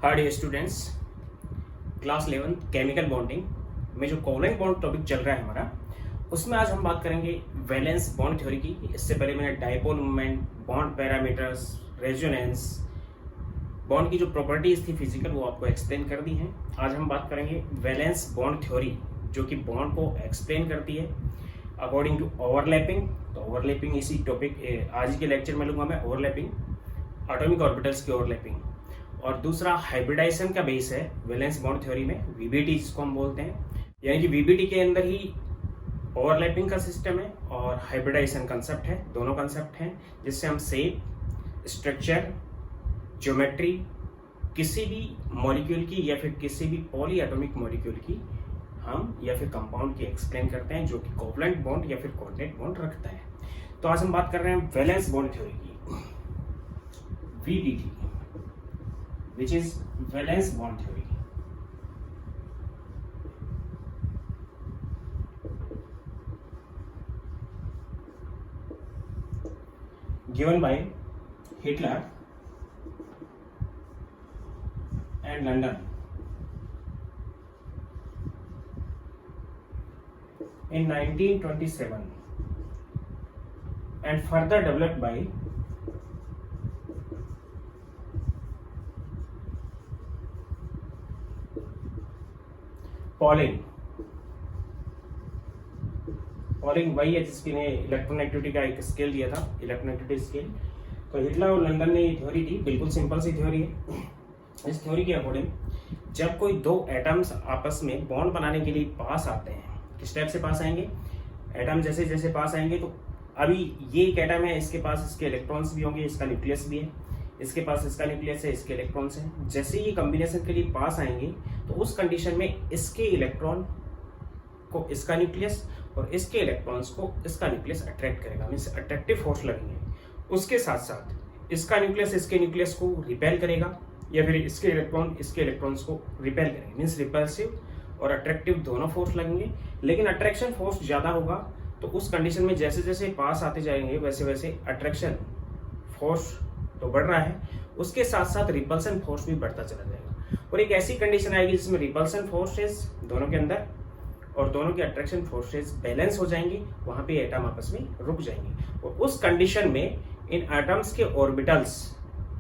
हाय dear students, class 11 chemical bonding में जो covalent bond topic चल रहा है हमारा, उसमें आज हम बात करेंगे वैलेंस बॉन्ड थ्योरी की। इससे पहले मैंने dipole moment, bond parameters, resonance, bond की जो प्रॉपर्टीज थी फिजिकल, वो आपको एक्सप्लेन कर दी हैं। आज हम बात करेंगे वैलेंस बॉन्ड थ्योरी, जो कि बॉन्ड को एक्सप्लेन करती है अकॉर्डिंग टू ओवरलैपिंग। तो ओवरलैपिंग इसी टॉपिक आज के लेक्चर में लूंगा मैं, ओवरलैपिंग, एटॉमिक ऑर्बिटल्स की ओवरलैपिंग। और दूसरा हाइब्रिडाइजेशन का बेस है वैलेंस बॉन्ड थ्योरी में, वीबीटी जिसको हम बोलते हैं। यानी कि वीबीटी के अंदर ही ओवरलैपिंग का सिस्टम है और हाइब्रिडाइजेशन कंसेप्ट है, दोनों कंसेप्ट हैं, जिससे हम शेप, स्ट्रक्चर, ज्योमेट्री किसी भी मॉलिक्यूल की या फिर किसी भी पॉली एटॉमिक मॉलिक्यूल की हम या फिर कंपाउंड की एक्सप्लेन करते हैं, जो कि कोवलेंट बॉन्ड या फिर कॉन्टैक्ट बॉन्ड रखता है। तो आज हम बात कर रहे हैं वैलेंस बॉन्ड थ्योरी की, VBT, which is valence bond theory. Given by Hitler and London in 1927 and further developed by polling वही है जिसने इलेक्ट्रोनेगेटिविटी का एक स्केल दिया था, इलेक्ट्रोनेगेटिविटी स्केल। तो हिटलर और लंदन ने ये थ्योरी दी, बिल्कुल सिंपल सी थ्योरी है। इस थ्योरी के अकॉर्डिंग जब कोई दो एटम्स आपस में बॉन्ड बनाने के लिए पास आते हैं, किस टाइप से पास आएंगे, एटम जैसे जैसे पास आएंगे, तो अभी ये एक एटम है, इसके पास इसके इलेक्ट्रॉन्स भी होंगे, इसका न्यूक्लियस भी है, इसके पास इसका न्यूक्लियस है, इसके इलेक्ट्रॉन्स हैं। जैसे ये कॉम्बिनेशन के लिए पास आएंगे तो उस कंडीशन में इसके इलेक्ट्रॉन को इसका न्यूक्लियस और इसके इलेक्ट्रॉन्स को इसका न्यूक्लियस अट्रैक्ट करेगा, मीन्स अट्रैक्टिव फोर्स लगेंगे। उसके साथ साथ इसका न्यूक्लियस इसके न्यूक्लियस को रिपेल करेगा या फिर इसके इलेक्ट्रॉन इसके इलेक्ट्रॉन्स को रिपेल करेंगे, मीन्स रिपल्सिव और अट्रैक्टिव दोनों फोर्स लगेंगे। लेकिन अट्रैक्शन फोर्स ज्यादा होगा, तो उस कंडीशन में जैसे जैसे पास आते जाएंगे वैसे वैसे अट्रैक्शन फोर्स तो बढ़ रहा है, उसके साथ साथ रिपल्सन फोर्स भी बढ़ता चला जाएगा। और एक ऐसी कंडीशन आएगी जिसमें रिपल्सन फोर्सेस दोनों के अंदर और दोनों के अट्रैक्शन फोर्सेस बैलेंस हो जाएंगी, वहां पे एटम आपस में रुक जाएंगे। और उस कंडीशन में इन एटम्स के ऑर्बिटल्स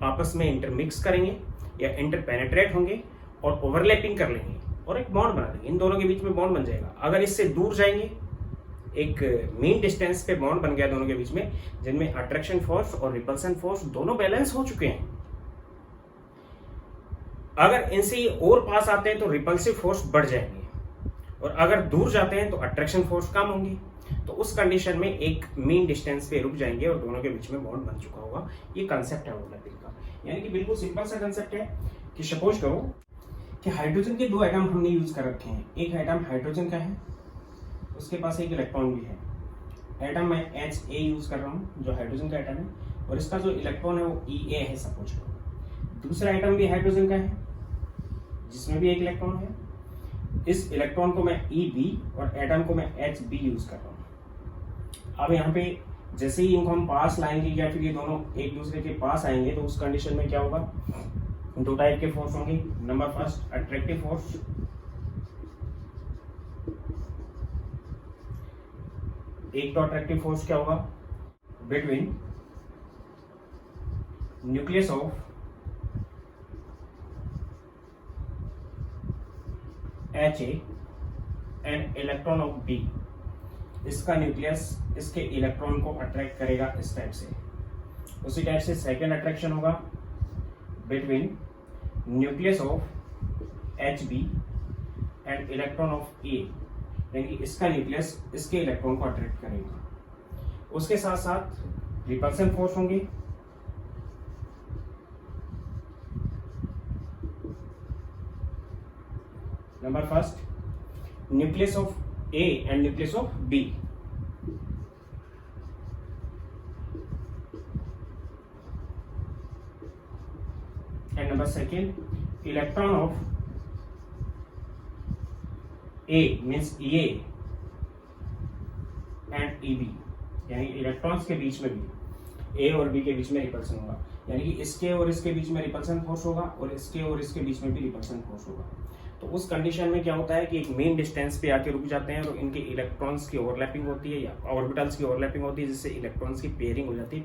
आपस में इंटरमिक्स करेंगे या इंटरपेनेट्रेट होंगे और ओवरलैपिंग कर लेंगे और एक बॉन्ड बना लेंगे, इन दोनों के बीच में बॉन्ड बन जाएगा। अगर इससे दूर जाएंगे, एक मीन डिस्टेंस पे बॉन्ड बन गया दोनों के बीच में, जिनमें अट्रैक्शन फोर्स और रिपल्सन फोर्स दोनों बैलेंस हो चुके हैं। अगर इनसे ये और पास आते हैं तो रिपल्सिव फोर्स बढ़ जाएंगे, और अगर दूर जाते हैं तो अट्रैक्शन फोर्स कम होंगे। तो उस कंडीशन में एक मीन डिस्टेंस पे रुक जाएंगे और दोनों के बीच में बॉन्ड बन चुका होगा। ये कंसेप्ट है ओवरलैपिंग का। यानी कि बिल्कुल सिंपल सा कंसेप्ट है कि सपोज करो कि हाइड्रोजन के दो एटम हमने यूज कर रखे हैं। एक एटम हाइड्रोजन का है, उसके पास एक इलेक्ट्रॉन भी है। एटम मैं HA यूज कर रहा हूँ, जो हाइड्रोजन का एटम है, और इसका जो इलेक्ट्रॉन है वो EA है सपोज करो। दूसरा एटम भी हाइड्रोजन का है, जिसमें भी एक इलेक्ट्रॉन है। इस इलेक्ट्रॉन को मैं EB और एटम को मैं HB यूज कर रहा हूँ। अब यहाँ पे जैसे ही इनको हम पास लाएंगे या फिर ये दोनों एक दूसरे के पास आएंगे, तो उस कंडीशन में क्या होगा, दो टाइप के फोर्स होंगे। नंबर फर्स्ट अट्रैक्टिव फोर्स, एक तो अट्रैक्टिव फोर्स क्या होगा, between nucleus of HA and electron of B। इसका न्यूक्लियस इसके इलेक्ट्रॉन को अट्रैक्ट करेगा इस टाइप से। उसी टाइप से सेकेंड अट्रैक्शन होगा between nucleus of HB and electron of A, यानी कि इसका न्यूक्लियस इसके इलेक्ट्रॉन को अट्रैक्ट करेगा। उसके साथ साथ रिपल्सन फोर्स होंगे। Number first nucleus of A and nucleus of B। And number second electron of A means EA and EB, यानी इलेक्ट्रॉन्स के बीच में भी ए और बी के बीच में रिपल्सन होगा, यानी कि इसके और इसके बीच में रिपल्सन फोर्स होगा और इसके और इसके बीच में भी रिपल्सन फोर्स होगा। तो उस कंडीशन में क्या होता है कि एक मेन डिस्टेंस पे आके रुक जाते हैं और इनके इलेक्ट्रॉन्स की ओवरलैपिंग होती है या ऑर्बिटल्स की ओवरलैपिंग होती है, जिससे इलेक्ट्रॉन्स की पेयरिंग हो जाती है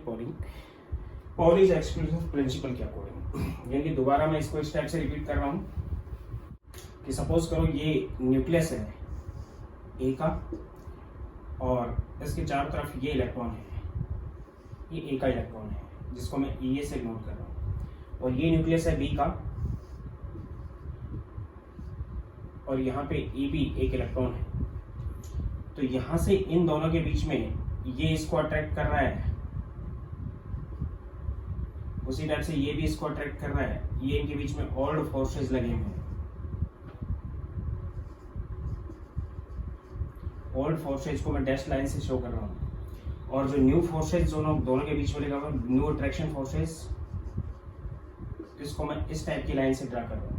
पॉलिश एक्सक्लूसिव प्रिंसिपल के अकॉर्डिंग। यानी कि दोबारा मैं इसको इस टाइप से रिपीट कर रहा हूँ कि सपोज करो ये न्यूक्लियस है ए का और इसके चारों तरफ ये इलेक्ट्रॉन है, ये ए का इलेक्ट्रॉन है जिसको मैं ई से नोट कर रहा हूँ, और ये न्यूक्लियस है बी का और यहाँ पे ए भी एक इलेक्ट्रॉन है। तो यहाँ से इन दोनों के बीच में ये इसको अट्रैक्ट कर रहा है, उसी टाइप से ये भी इसको अट्रैक्ट कर रहा है। ये इनके बीच में ओल्ड फोर्सेस लगे हुए हैं, ओल्ड फोर्सेज को मैं डैश लाइन से शो कर रहा हूँ, और जो न्यू फोर्सेज दोनों के बीच में लगा हुआ न्यू अट्रैक्शन फोर्सेज, इसको मैं इस टाइप की लाइन से ड्रा कर रहा हूँ।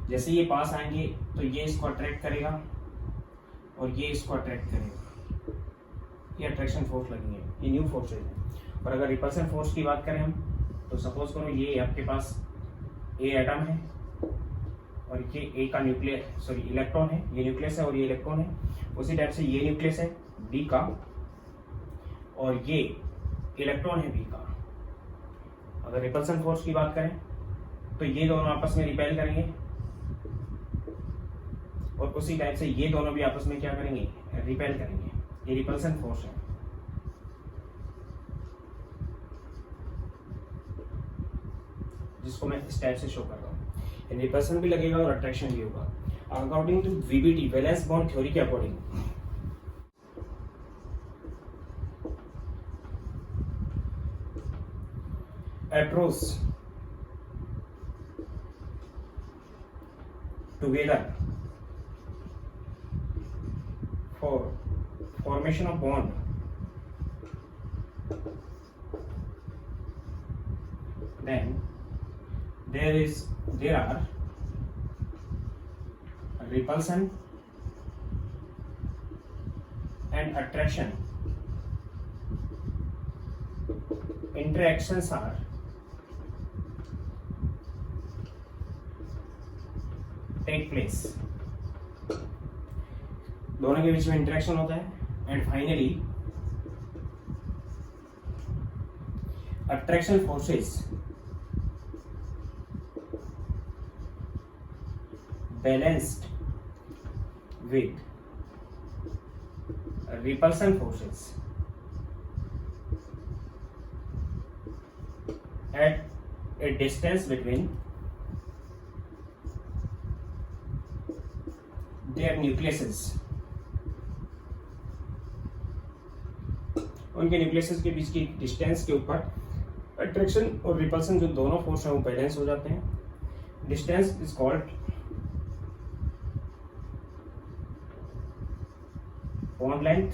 जैसे ये पास आएंगे तो ये इसको अट्रैक्ट करेगा और ये इसको अट्रैक्ट करेगा, ये अट्रैक्शन फोर्स लगेंगे, ये न्यू फोर्सेज है। और अगर रिपल्सन फोर्स की बात करें हम तो सपोज करो ये आपके पास ए एटम है और ये ए का इलेक्ट्रॉन है, ये न्यूक्लियस है और ये इलेक्ट्रॉन है। उसी टाइप से ये न्यूक्लियस है बी का और ये इलेक्ट्रॉन है बी का। अगर रिपल्सन फोर्स की बात करें तो ये दोनों आपस में रिपेल करेंगे और उसी टाइप से ये दोनों भी आपस में क्या करेंगे, रिपेल करेंगे। ये रिपल्सन फोर्स है। जिसको मैं इस टाइप से शो कर रहा हूँ। रिपल्सन भी लगेगा और अट्रैक्शन भी होगा। According to VBT valence bond theory के अकॉर्डिंग एट्रोस together for formation of bond, then there are repulsion and attraction. Interactions are take place, दोनों के बीच में इंटरेक्शन होता है and finally attraction forces balanced with repulsion forces at a distance between their nucleuses। उनके nucleuses के बीच की डिस्टेंस के ऊपर अट्रैक्शन और रिपल्सन जो दोनों फोर्स हैं वो बैलेंस हो जाते हैं। Distance is called bond length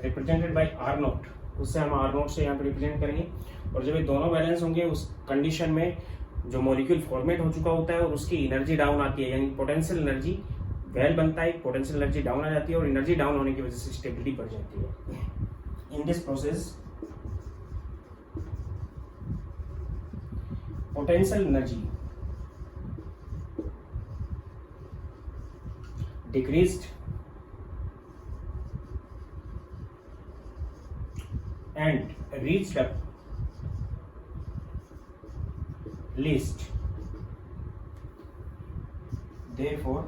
represented by R nought, उससे हम आर नॉट से यहाँ पे रिप्रेजेंट करेंगे। और जब ये दोनों बैलेंस होंगे उस कंडीशन में जो मॉलिक्यूल फॉर्मेट हो चुका होता है और उसकी एनर्जी डाउन आती है, यानी पोटेंशियल एनर्जी वेल बनता है, पोटेंशियल एनर्जी डाउन आ जाती है और एनर्जी डाउन होने की वजह से स्टेबिलिटी बढ़ जाती है। In this process potential energy decreased and reached up least, therefore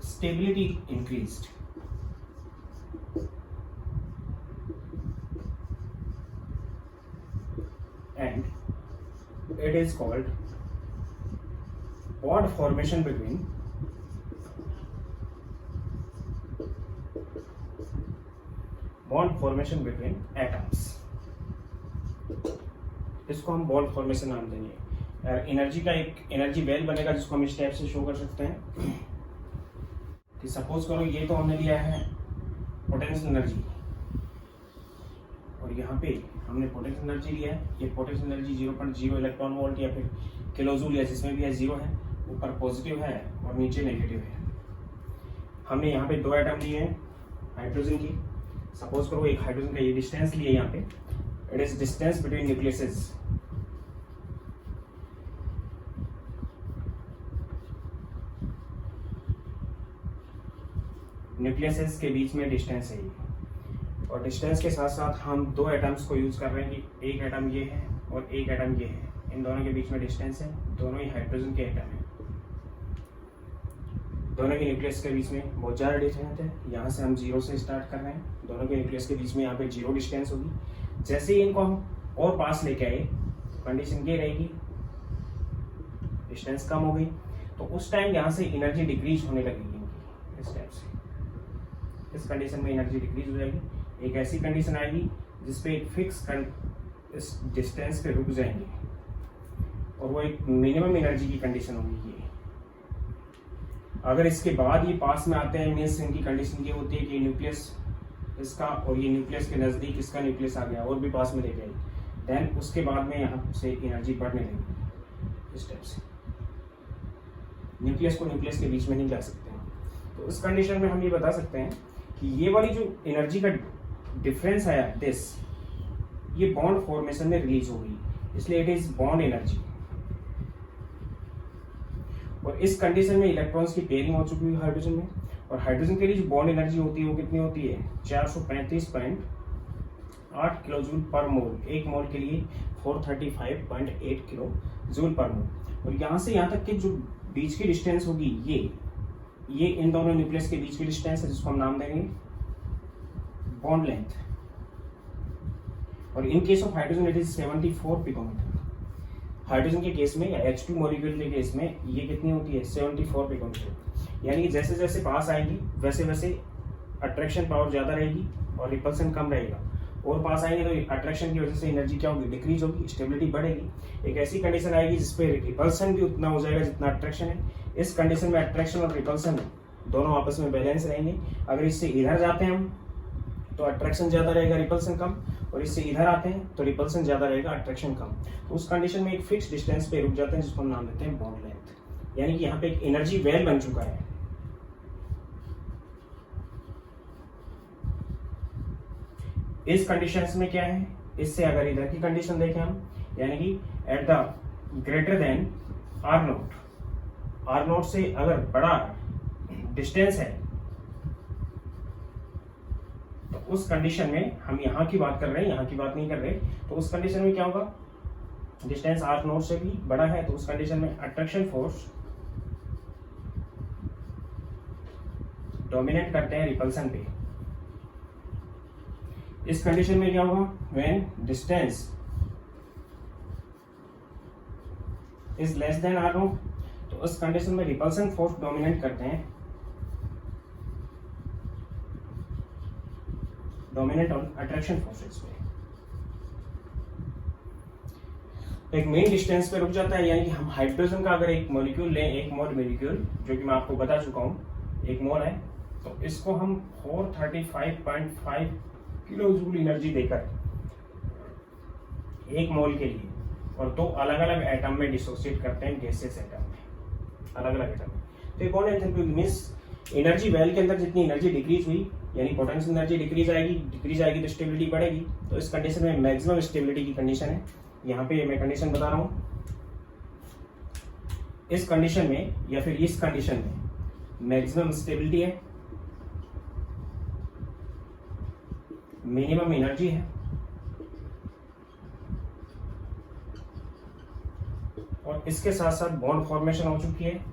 stability increased and it is called bond formation between atoms। इसको हम बॉन्ड फॉर्मेशन नाम देंगे। एनर्जी का एक एनर्जी वेल बनेगा जिसको हम इस टाइप से शो कर सकते हैं कि सपोज करो ये तो हमने लिया है पोटेंशियल एनर्जी और यहाँ पे हमने पोटेंशियल एनर्जी लिया है। ये पोटेंशियल एनर्जी 0.0 इलेक्ट्रॉन वोल्ट या फिर किलोजूल या जिसमें भी है 0 है, ऊपर पॉजिटिव है और नीचे नेगेटिव है। हमने यहाँ पे दो एटम लिए हैं हाइड्रोजन की, सपोज करो एक हाइड्रोजन का ये डिस्टेंस लिए यहाँ पे, it is distance between nucleases. Nucleases के बीच में डिस्टेंस है ये, और डिस्टेंस के साथ साथ हम दो एटम्स को यूज कर रहे हैं कि एक एटम ये है और एक एटम ये है, इन दोनों के बीच में डिस्टेंस है, दोनों ही हाइड्रोजन के एटम है, दोनों के न्यूक्लियस के बीच में बहुत ज़्यादा डिस्टेंस है। यहाँ से हम 0 से स्टार्ट कर रहे हैं, दोनों के न्यूक्लियस के बीच में यहाँ पे 0 डिस्टेंस होगी। जैसे ही इनको हम और पास लेके आए तो कंडीशन ये रहेगी, डिस्टेंस कम हो गई, तो उस टाइम यहाँ से एनर्जी डिक्रीज होने लगेगी इनकी, इस टाइप से इस कंडीशन में एनर्जी डिक्रीज हो जाएगी। एक ऐसी कंडीशन आएगी जिसपे एक फिक्स इस डिस्टेंस पे रुक जाएंगे, और वो एक मिनिमम एनर्जी की कंडीशन होगी ये। अगर इसके बाद ये पास में आते हैं, मीन्स इनकी कंडीशन ये होती है कि न्यूक्लियस इसका और ये न्यूक्लियस के नज़दीक इसका न्यूक्लियस आ गया और भी पास में लेके आई, देन उसके बाद में यहाँ से एनर्जी बढ़ने लगेगी इस टाइप से। न्यूक्लियस को न्यूक्लियस के बीच में नहीं ला सकते हैं। तो उस कंडीशन में हम ये बता सकते हैं कि ये वाली जो एनर्जी का डिफरेंस आया दिस, ये बॉन्ड फॉर्मेशन में रिलीज हो गई, इसलिए इट इज बॉन्ड एनर्जी। और इस कंडीशन में इलेक्ट्रॉन्स की पेयरिंग हो चुकी है हाइड्रोजन में, और हाइड्रोजन के लिए जो बॉन्ड एनर्जी होती है वो कितनी होती है, 435.8 किलो जूल पर मोल। एक मोल के लिए 435.8 किलो जूल पर मोल। और यहाँ से यहाँ तक की जो बीच की डिस्टेंस होगी, ये इन दोनों न्यूक्लियस के बीच की डिस्टेंस है, जिसको हम नाम देंगे बॉन्ड लेंथ। और in case of hydrogen it is 74 picometre. Hydrogen के केस में या H2 मॉलिक्यूल के केस में ये कितनी होती है, 74 पिकोमीटर। यानी कि जैसे जैसे पास आएंगी वैसे वैसे अट्रैक्शन पावर ज्यादा रहेगी और रिपल्सन कम रहेगा, और पास आएंगे तो अट्रैक्शन की वजह से एनर्जी क्या होगी, डिक्रीज होगी, स्टेबिलिटी बढ़ेगी। एक ऐसी कंडीशन आएगी जिसपे रिपल्सन भी उतना हो जाएगा जितना अट्रैक्शन है। इस कंडीशन में अट्रैक्शन और रिपल्सन दोनों आपस में बैलेंस रहेंगे। अगर इससे इधर जाते हैं हम तो अट्रैक्शन ज्यादा रहेगा, रिपल्सन कम, और इससे इधर आते हैं तो रिपल्सन ज्यादा रहेगा, अट्रैक्शन कम। तो उस कंडीशन में एक फिक्स डिस्टेंस पे रुक जाते हैं, जिसको हम नाम देते हैं बॉन्ड लेंथ। यानी कि यहाँ पे एक एनर्जी वेल बन चुका है। इस कंडीशंस में क्या है, इससे अगर इधर की कंडीशन देखें हम, यानी कि at the greater than R note से अगर बड़ा डिस्टेंस है, तो उस कंडीशन में हम यहाँ की बात कर रहे हैं, यहाँ की बात नहीं कर रहे। तो उस कंडीशन में क्या होगा, डिस्टेंस R नोट से भी बड़ा है, तो उस कंडीशन में अट्रैक्शन फोर्स डोमिनेट करते हैं रिपल्सन पे। इस कंडीशन में क्या होगा, when distance is less than R note, तो उस कंडीशन में रिपल्सन फोर्स डोमिनेट करते हैं, डोमिनेट ऑन अट्रैक्शन फोर्सेस पे। एक मेन डिस्टेंस पे रुक जाता है। यानी कि हम हाइड्रोजन का अगर एक मॉलिक्यूल लें, एक मोल मॉलिक्यूल, जो कि मैं आपको बता चुका हूं एक मोल है, तो इसको हम 435.5 किलो जूल एनर्जी देकर एक मोल के लिए, और दो अलग अलग एटम में डिसोसिएट करते हैं, गैसेस एटम में, अलग अलग एटम में। तो एक bond enthalpy means energy well के अंदर जितनी एनर्जी डिक्रीज हुई, यानी पोटेंशियल एनर्जी डिक्रीज आएगी तो स्टेबिलिटी बढ़ेगी। तो इस कंडीशन में मैक्सिमम स्टेबिलिटी की कंडीशन है। यहाँ पे मैं कंडीशन बता रहा हूँ, इस कंडीशन में या फिर इस कंडीशन में मैक्सिमम स्टेबिलिटी है, मिनिमम एनर्जी है, और इसके साथ साथ बॉन्ड फॉर्मेशन हो चुकी है,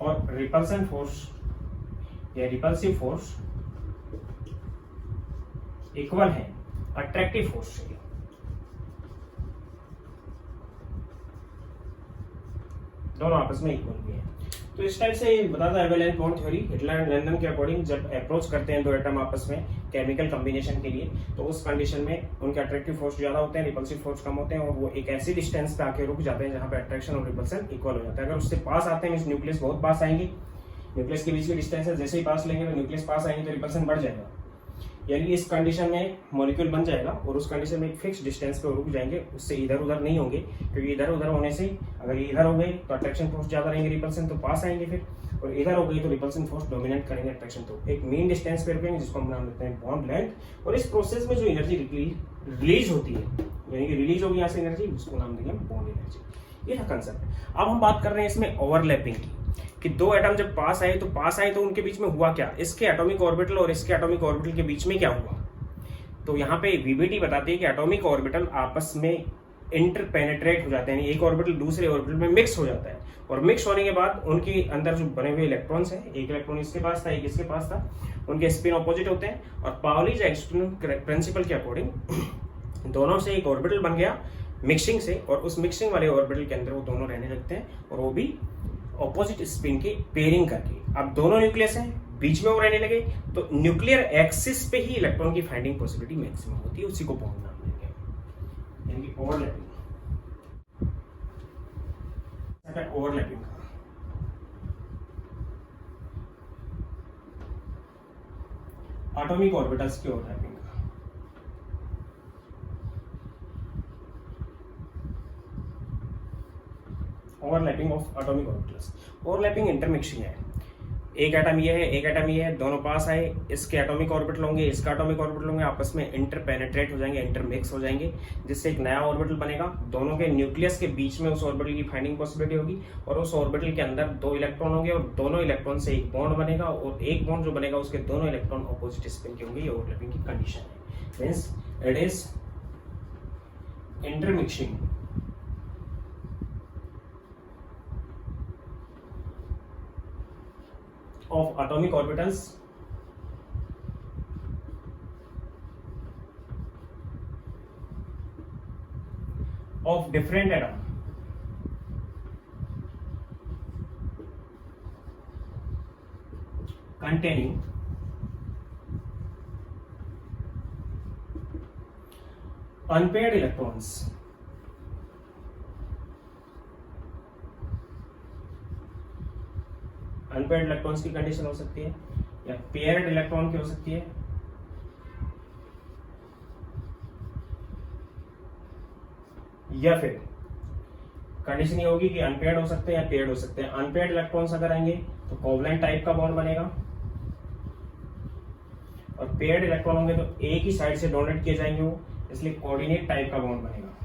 और रिपल्सन फोर्स या रिपल्सिव फोर्स इक्वल है अट्रैक्टिव फोर्स से। दोनों आपस में इक्वल भी है। तो इस टाइप से बताता है valence bond theory. Heitler and London के अकॉर्डिंग जब अप्रोच करते हैं दो एटम आपस में केमिकल कॉम्बिनेशन के लिए, तो उस कंडीशन में उनके अट्रैक्टिव फोर्स ज्यादा होते हैं, रिपल्सिव फोर्स कम होते हैं, और वो एक ऐसी डिस्टेंस पे आके रुक जाते हैं जहां पे अट्रैक्शन और रिपल्सन इक्वल हो जाता है। अगर उससे पास आते हैं, न्यूक्लियस बहुत पास आएंगे, न्यूक्लियस के बीच की डिस्टेंस है, जैसे ही पास लेंगे तो न्यूक्लियस पास आएंगे तो रिपल्सन बढ़ जाएगा। यानी इस कंडीशन में मॉलिक्यूल बन जाएगा, और उस कंडीशन में एक फिक्स डिस्टेंस पे रुक जाएंगे, उससे इधर उधर नहीं होंगे, क्योंकि इधर उधर होने से अगर इधर हो गए तो अट्रैक्शन फोर्स ज्यादा रहेंगे, रिपल्सन तो पास आएंगे फिर, और इधर हो गई तो रिपल्सन फोर्स डोमिनेट करेंगे अट्रैक्शन। तो एक मीन डिस्टेंस पे रुकेंगे जिसको हम नाम देते हैं बॉन्ड लेंथ, और इस प्रोसेस में जो एनर्जी रिलीज होती है, यानी कि रिलीज होगी यहाँ से एनर्जी, उसको नाम देंगे बॉन्ड एनर्जी। ये था कंसेप्ट। अब हम बात कर रहे हैं इसमें ओवरलैपिंग की, कि दो एटम जब पास आए तो उनके बीच में हुआ क्या, इसके एटॉमिक ऑर्बिटल और इसके एटॉमिक ऑर्बिटल के बीच में क्या हुआ। तो यहाँ पे वीबीटी बताती है कि एटॉमिक ऑर्बिटल आपस में इंटरपेनेट्रेट हो जाते हैं, एक ऑर्बिटल दूसरे ऑर्बिटल में मिक्स हो जाता है, और मिक्स होने के बाद उनके अंदर जो बने हुए इलेक्ट्रॉन्स हैं, एक इलेक्ट्रॉन इसके पास था, एक इसके पास था, उनके स्पिन ऑपोजिट होते हैं, और पाउलीज एक्सक्लूजन प्रिंसिपल के अकॉर्डिंग दोनों से एक ऑर्बिटल बन गया मिक्सिंग से, और उस मिक्सिंग वाले ऑर्बिटल के अंदर वो दोनों रहने लगते हैं, और वो भी ऑपोजिट स्पिन की पेयरिंग करके। अब दोनों न्यूक्लियस हैं, बीच में वो रहने लगे, तो न्यूक्लियर एक्सिस पे ही इलेक्ट्रॉन की फाइंडिंग पॉसिबिलिटी मैक्सिमम होती है, उसी को बॉन्ड नाम देंगे, यानी कि ओवरलैपिंग। ओवरलैपिंग एटॉमिक ऑर्बिटल्स की overlapping. Overlapping of atomic orbitals. Overlapping intermixing है, एक एटम ये है, एक एटम ये है, दोनों पास आए, इसके एटॉमिक ऑर्बिटल होंगे, इसका एटॉमिक ऑर्बिटल होंगे, आपस में इंटरपेनेट्रेट हो जाएंगे, इंटरमिक्स हो जाएंगे, जिससे एक नया ऑर्बिटल बनेगा। दोनों के न्यूक्लियस के बीच में उस ऑर्बिटल की फाइंडिंग पॉसिबिलिटी होगी, और उस ऑर्बिटल के अंदर दो इलेक्ट्रॉन होंगे, और दोनों इलेक्ट्रॉन से एक बॉन्ड बनेगा, और एक बॉन्ड जो बनेगा उसके दोनों इलेक्ट्रॉन ऑपोजिट स्पिन के होंगे। ये ओवरलैपिंग की कंडीशन है, means it is intermixing of atomic orbitals of different atom containing unpaired electrons unpaired electrons की कंडीशन हो सकती है, या पेयर्ड इलेक्ट्रॉन की हो सकती है, या फिर कंडीशन ये होगी कि अनपेयर्ड हो सकते हैं या पेयर्ड हो सकते हैं। अनपेयर्ड इलेक्ट्रॉन्स अगर आएंगे तो कोवलेंट टाइप का बॉन्ड बनेगा, और पेयर्ड इलेक्ट्रॉन होंगे तो एक ही साइड से डोनेट किए जाएंगे वो, इसलिए कोऑर्डिनेट टाइप का बॉन्ड बनेगा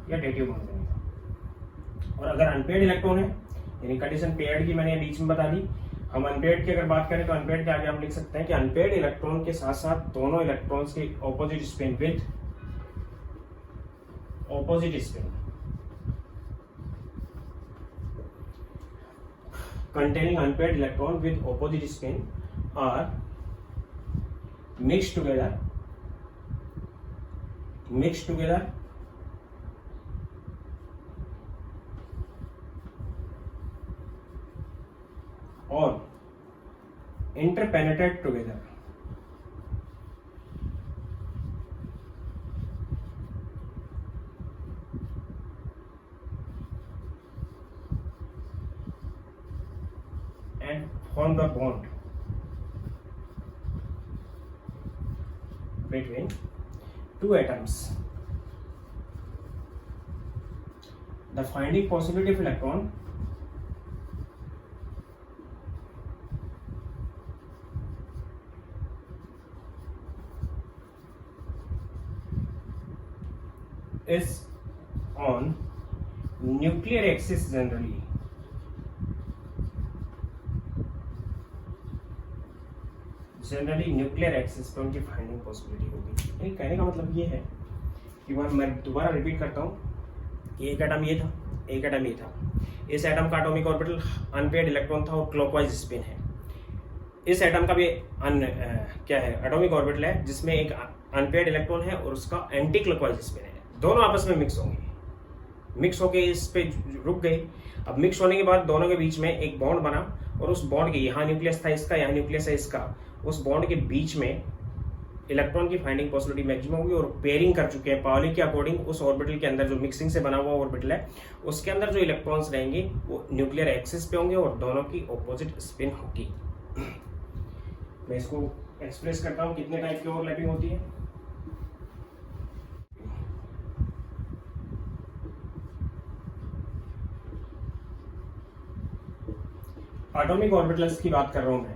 या डेटिव बॉन्ड बनेगा। और अगर अनपेयर्ड इलेक्ट्रॉन है, यानी कंडीशन पेयर्ड की मैंने बीच में बता दी, हम अनपेयर्ड की अगर बात करें तो अनपेयर्ड के आगे हम लिख सकते हैं कि अनपेयर्ड इलेक्ट्रॉन के साथ साथ दोनों इलेक्ट्रॉन्स के opposite spin with opposite spin containing unpaired electron with opposite spin are mixed together or interpenetrate together and form the bond between two atoms. The finding possibility of electron is on nuclear axis generally. Generally nuclear axis पे उनकी finding possibility होगी। कहने का मतलब ये है कि मैं दोबारा रिपीट करता हूँ कि एक एटम ये था, एक एटम ये था, इस एटम का एटॉमिक ऑर्बिटल अनपेयर्ड इलेक्ट्रॉन था और क्लॉकवाइज स्पिन है। इस एटम का भी क्या है, एटॉमिक ऑर्बिटल है जिसमें एक अनपेयर्ड इलेक्ट्रॉन है और उसका एंटी क्लॉकवाइज स्पिन है। दोनों आपस में मिक्स होंगे, मिक्स होके इस पे रुक गए। अब मिक्स होने के बाद दोनों के बीच में एक बॉन्ड बना, और उस बॉन्ड के यहाँ न्यूक्लियस था इसका, यहाँ न्यूक्लियस है इसका, उस बॉन्ड के बीच में इलेक्ट्रॉन की फाइंडिंग पॉसिबिलिटी मैक्सिमम होगी, और पेयरिंग कर चुके हैं पाउली के अकॉर्डिंग। उस ऑर्बिटल के अंदर जो मिक्सिंग से बना हुआ ऑर्बिटल है उसके अंदर जो इलेक्ट्रॉन्स रहेंगे वो न्यूक्लियर एक्सिस पे होंगे और दोनों की ऑपोजिट स्पिन होगी। मैं इसको एक्सप्रेस करता हूँ कितने टाइप की ओवरलैपिंग होती है। एटॉमिक ऑर्बिटल्स की बात कर रहा हूं मैं।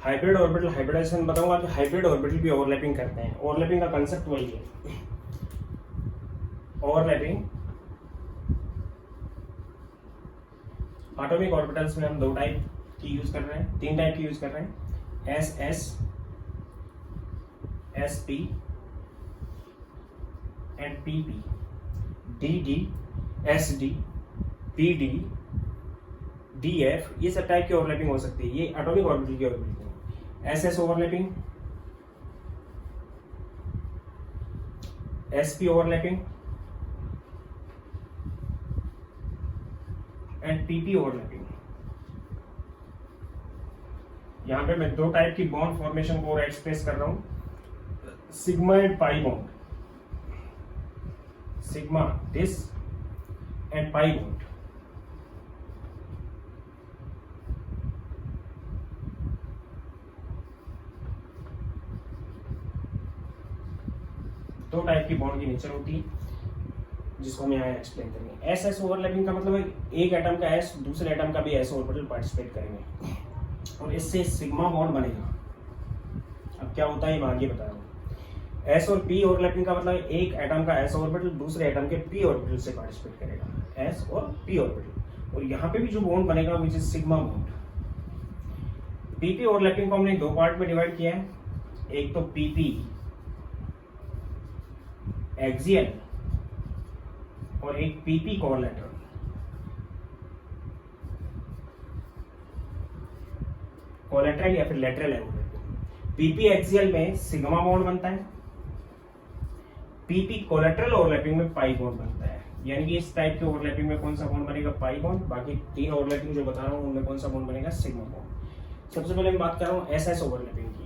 हाइब्रिड ऑर्बिटल, हाइब्रिडाइजेशन बताऊंगा कि हाइब्रिड ऑर्बिटल भी ओवरलैपिंग करते हैं। ओवरलैपिंग का कंसेप्ट वही है। ओवरलैपिंग एटॉमिक ऑर्बिटल्स में हम 2 टाइप की यूज कर रहे हैं, 3 टाइप की यूज कर रहे हैं, S S, S P and P P, D D, S D, P D, D F, ये सब टाइप की ओवरलैपिंग हो सकती है। ये एटॉमिक ऑर्बिटल की overlapping. S S overlapping, S P overlapping and P P overlapping. यहां पे मैं 2 टाइप की बॉन्ड फॉर्मेशन को एक्सप्रेस कर रहा हूं, sigma and pi bond, sigma this and pi bond. दो टाइप की बॉन्ड की नेचर होती है जिसको हम यहाँ एक्सप्लेन करेंगे। एस एस ओवरलैपिंग का मतलब है एक एटम का एस दूसरे एटम का भी एस ऑर्बिटल पार्टिसिपेट करेंगे और इससे सिग्मा बॉन्ड बनेगा। अब क्या होता है मैं आगे बता रहा हूँ। एस और पी ओवरलैपिंग का मतलब एक एटम का एस ऑर्बिटल दूसरे एटम के पी ऑर्बिटल से पार्टिसिपेट करेगा, एस और पी ऑर्बिटल। और यहाँ पे भी जो बॉन्ड बनेगा which is sigma bond. PP overlapping को हमने 2 पार्ट में डिवाइड किया है, एक तो पीपी एक्सियल और एक पीपी कोलैटरल। कोलैटरल या फिर लेटरल है। पीपी एक्सियल में सिग्मा बॉन्ड बनता है, पीपी कोलैटरल ओवरलैपिंग में पाई बॉन्ड बनता है। यानी कि इस टाइप के ओवरलैपिंग में कौन सा बॉन्ड बनेगा, पाई बॉन्ड। बाकी 3 ओवरलैपिंग जो बता रहा हूं उनमें कौन सा बॉन्ड बनेगा, सिग्मा बॉन्ड। सबसे पहले मैं बात कर रहा हूं एस एस ओवरलैपिंग की।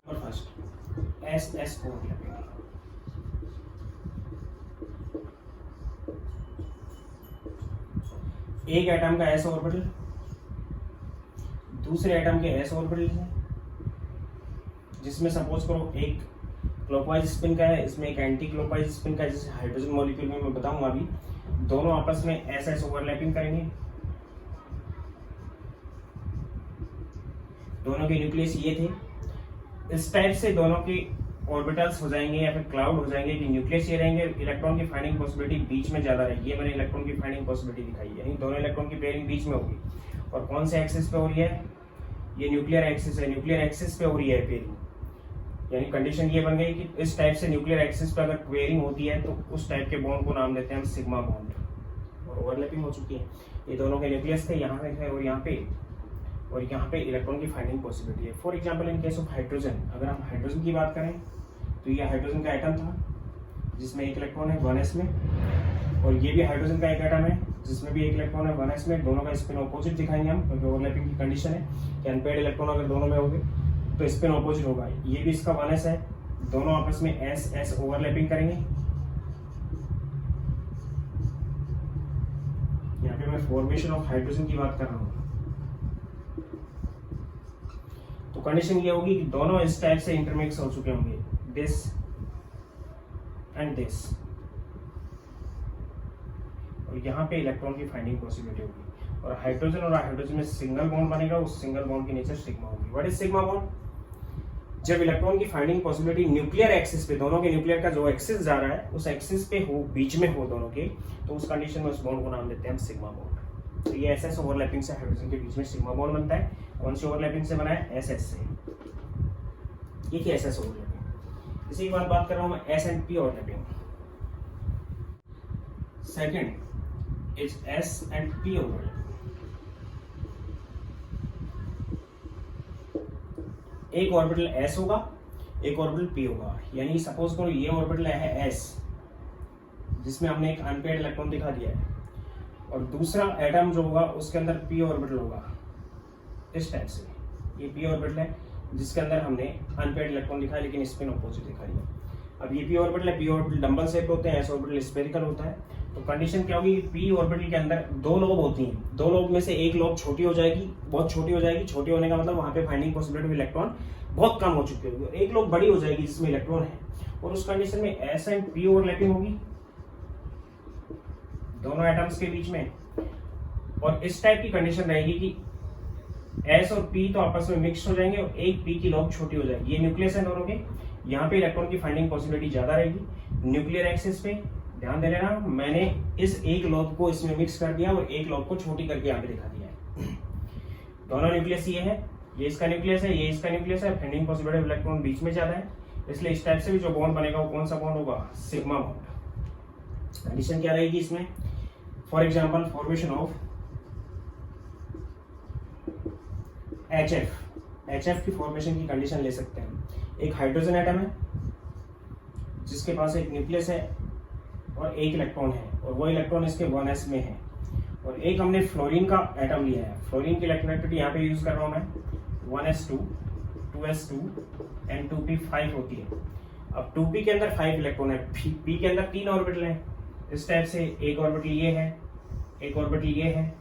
और फर्स्ट एस एस ओवरलैपिंग, एक एटम का एस ऑर्बिटल दूसरे एटम के एस ऑर्बिटल है, जिसमें सपोज करो एक क्लॉकवाइज स्पिन का है, इसमें एक एंटी क्लॉकवाइज स्पिन का है, जैसे हाइड्रोजन मॉलिक्यूल में मैं बताऊंगा अभी। दोनों आपस में एस एस ओवरलैपिंग करेंगे। दोनों के न्यूक्लियस ये थे। इस टाइप से दोनों के ऑर्बिटल्स हो जाएंगे या फिर क्लाउड हो जाएंगे कि न्यूक्लियस ये रहेंगे, इलेक्ट्रॉन की फाइंडिंग पॉसिबिलिटी बीच में ज्यादा रहेगी। ये मैंने इलेक्ट्रॉन की फाइंडिंग पॉसिबिलिटी दिखाई है, यानी दोनों इलेक्ट्रॉन की पेयरिंग बीच में होगी। और कौन से एक्सिस पे हो रही है, ये न्यूक्लियर एक्सिस है, न्यूक्लियर एक्सिस पे हो रही है पेयरिंग। यानी कंडीशन ये बन गई कि इस टाइप से न्यूक्लियर एक्सिस पे अगर पेयरिंग होती है तो उस टाइप के बॉन्ड को नाम देते हैं हम सिग्मा बॉन्ड। और ओवरलैपिंग हो चुकी है, ये दोनों के न्यूक्लियस थे, यहाँ पे है और यहाँ पे, और यहाँ पे इलेक्ट्रॉन की फाइंडिंग पॉसिबिलिटी है। For example in case of hydrogen, अगर हम हाइड्रोजन की बात करें तो ये हाइड्रोजन का एटम था जिसमें एक इलेक्ट्रॉन है 1s में, और ये भी हाइड्रोजन का एक एटम है जिसमें भी एक इलेक्ट्रॉन है 1s में। दोनों का स्पिन ऑपोजिट दिखाएंगे हम, क्योंकि ओवरलैपिंग की कंडीशन है कि अनपेयर्ड इलेक्ट्रॉन अगर दोनों में होंगे तो स्पिन ऑपोजिट होगा। ये भी इसका 1s है, दोनों आपस में एस एस ओवरलैपिंग करेंगे। यहाँ पे मैं फॉर्मेशन ऑफ हाइड्रोजन की बात कर रहा हूँ। तो कंडीशन ये होगी कि दोनों इस टाइप से इंटरमिक्स हो चुके होंगे, दिस एंड दिस, और यहाँ पे इलेक्ट्रॉन की फाइंडिंग पॉसिबिलिटी होगी। और हाइड्रोजन और हाइड्रोजन में सिंगल बॉन्ड बनेगा, उस सिंगल बॉन्ड की नेचर सिग्मा होगी। What is sigma bond? जब इलेक्ट्रॉन की फाइंडिंग पॉसिबिलिटी न्यूक्लियर एक्सिस पे, दोनों के न्यूक्लियर का जो एक्सिस जा रहा है उस एक्सिस पे हो, बीच में हो दोनों के, तो उस कंडीशन में उस बॉन्ड को नाम देते हैं हम सिग्मा बॉन्ड। तो ये एस एस ओवरलैपिंग से हाइड्रोजन के बीच में सिग्मा बॉन्ड बनता है। कौन सी ओवरलैपिंग से बना है? एस एस से। ये क्या एस एस ओवरलैपिंग? इसी के बाद बात कर रहा हूं मैं S and P overlapping. Second is S and P overlapping. एक ऑर्बिटल एस होगा, एक ऑर्बिटल पी होगा। यानी सपोज करो ये ऑर्बिटल है एस जिसमें हमने एक अनपेयर्ड इलेक्ट्रॉन दिखा दिया है, और दूसरा एटम जो होगा उसके अंदर पी ऑर्बिटल होगा इस टाइप से। ये पी ऑर्बिटल है जिसके अंदर हमने अनपेयर्ड इलेक्ट्रॉन दिखाया लेकिन स्पिन ऑपोजिट दिखाई है। अब ये पी ऑर्बिटल है, पी ऑर्बिटल डंबल शेप होते हैं, एस ऑर्बिटल स्फेरिकल होता है। तो कंडीशन क्या होगी? पी ऑर्बिटल के अंदर 2 लोब होती हैं, 2 लोब में से एक लोब छोटी हो जाएगी, बहुत छोटी हो जाएगी। छोटी होने का मतलब वहां पे फाइंडिंग पॉसिबिलिटी ऑफ इलेक्ट्रॉन बहुत कम हो चुकी होगी। एक लोब बड़ी हो जाएगी जिसमें इलेक्ट्रॉन है, और उस कंडीशन में एस एंड पी ओवरलैपिंग होगी दोनों एटम्स के बीच में। और इस टाइप की कंडीशन रहेगी कि S और P तो आपस में मिक्स हो जाएंगे और एक P की लॉब छोटी हो जाएगी। ये न्यूक्लियस है दोनों के, यहाँ पे इलेक्ट्रॉन की फाइंडिंग पॉसिबिलिटी ज्यादा रहेगी। न्यूक्लियर एक्सिस पे ध्यान दे लेना, मैंने इस एक लॉब को इसमें मिक्स कर दिया और एक लॉब को छोटी करके यहाँ पे दिखा दिया है। दोनों न्यूक्लियस ये है, ये इसका न्यूक्लियस है, ये इसका न्यूक्लियस है, फाइंडिंग पॉसिबिलिटी इलेक्ट्रॉन बीच में ज्यादा है, इसलिए इस टाइप से भी जो बॉन्ड बनेगा वो कौन सा बॉन्ड होगा, सिग्मा बॉन्ड। कंडीशन क्या रहेगी इसमें, for example formation of HF की फॉर्मेशन की कंडीशन ले सकते हैं। एक हाइड्रोजन एटम है जिसके पास एक न्यूक्लियस है और एक इलेक्ट्रॉन है और वो इलेक्ट्रॉन इसके 1s में है, और एक हमने फ्लोरीन का एटम लिया है। फ्लोरीन की इलेक्ट्रोनेगेटिविटी यहाँ पे यूज कर रहा हूँ मैं, 1s2 2s2 एंड 2p5 होती है। अब 2p के अंदर 5 इलेक्ट्रॉन है, p के अंदर 3 ऑर्बिटल हैं। इस टाइप से एक ऑर्बिटल ये है, एक ऑर्बिटल ये है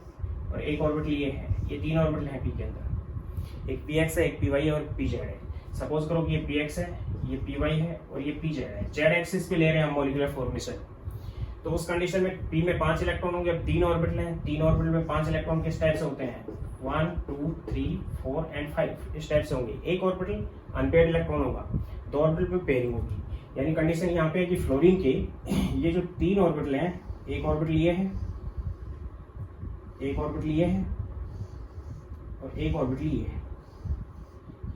और एक ऑर्बिटल ये है, ये 3 ऑर्बिटल हैं p के अंदर। एक px है, एक py है और pz है। सपोज करो कि ये px है, ये py है और ये pz है। z एक्सिस पे ले रहे हैं हम मॉलिक्यूलर फॉर्मेशन, तो उस कंडीशन में p में 5 इलेक्ट्रॉन होंगे। अब 3 ऑर्बिटल हैं, 3 ऑर्बिटल में 5 इलेक्ट्रॉन किस टाइप से होते हैं, 1 2 3 4 एंड 5 इस टाइप से होंगे। एक ऑर्बिटल अनपेयर्ड इलेक्ट्रॉन होगा, 2 ऑर्बिटल में पेयरिंग होगी। यानी कंडीशन यहाँ पे है कि फ्लोरीन के ये जो 3 ऑर्बिटल हैं, एक ऑर्बिटल ये है, एक ऑर्बिटल ये है और एक ऑर्बिटल ये है।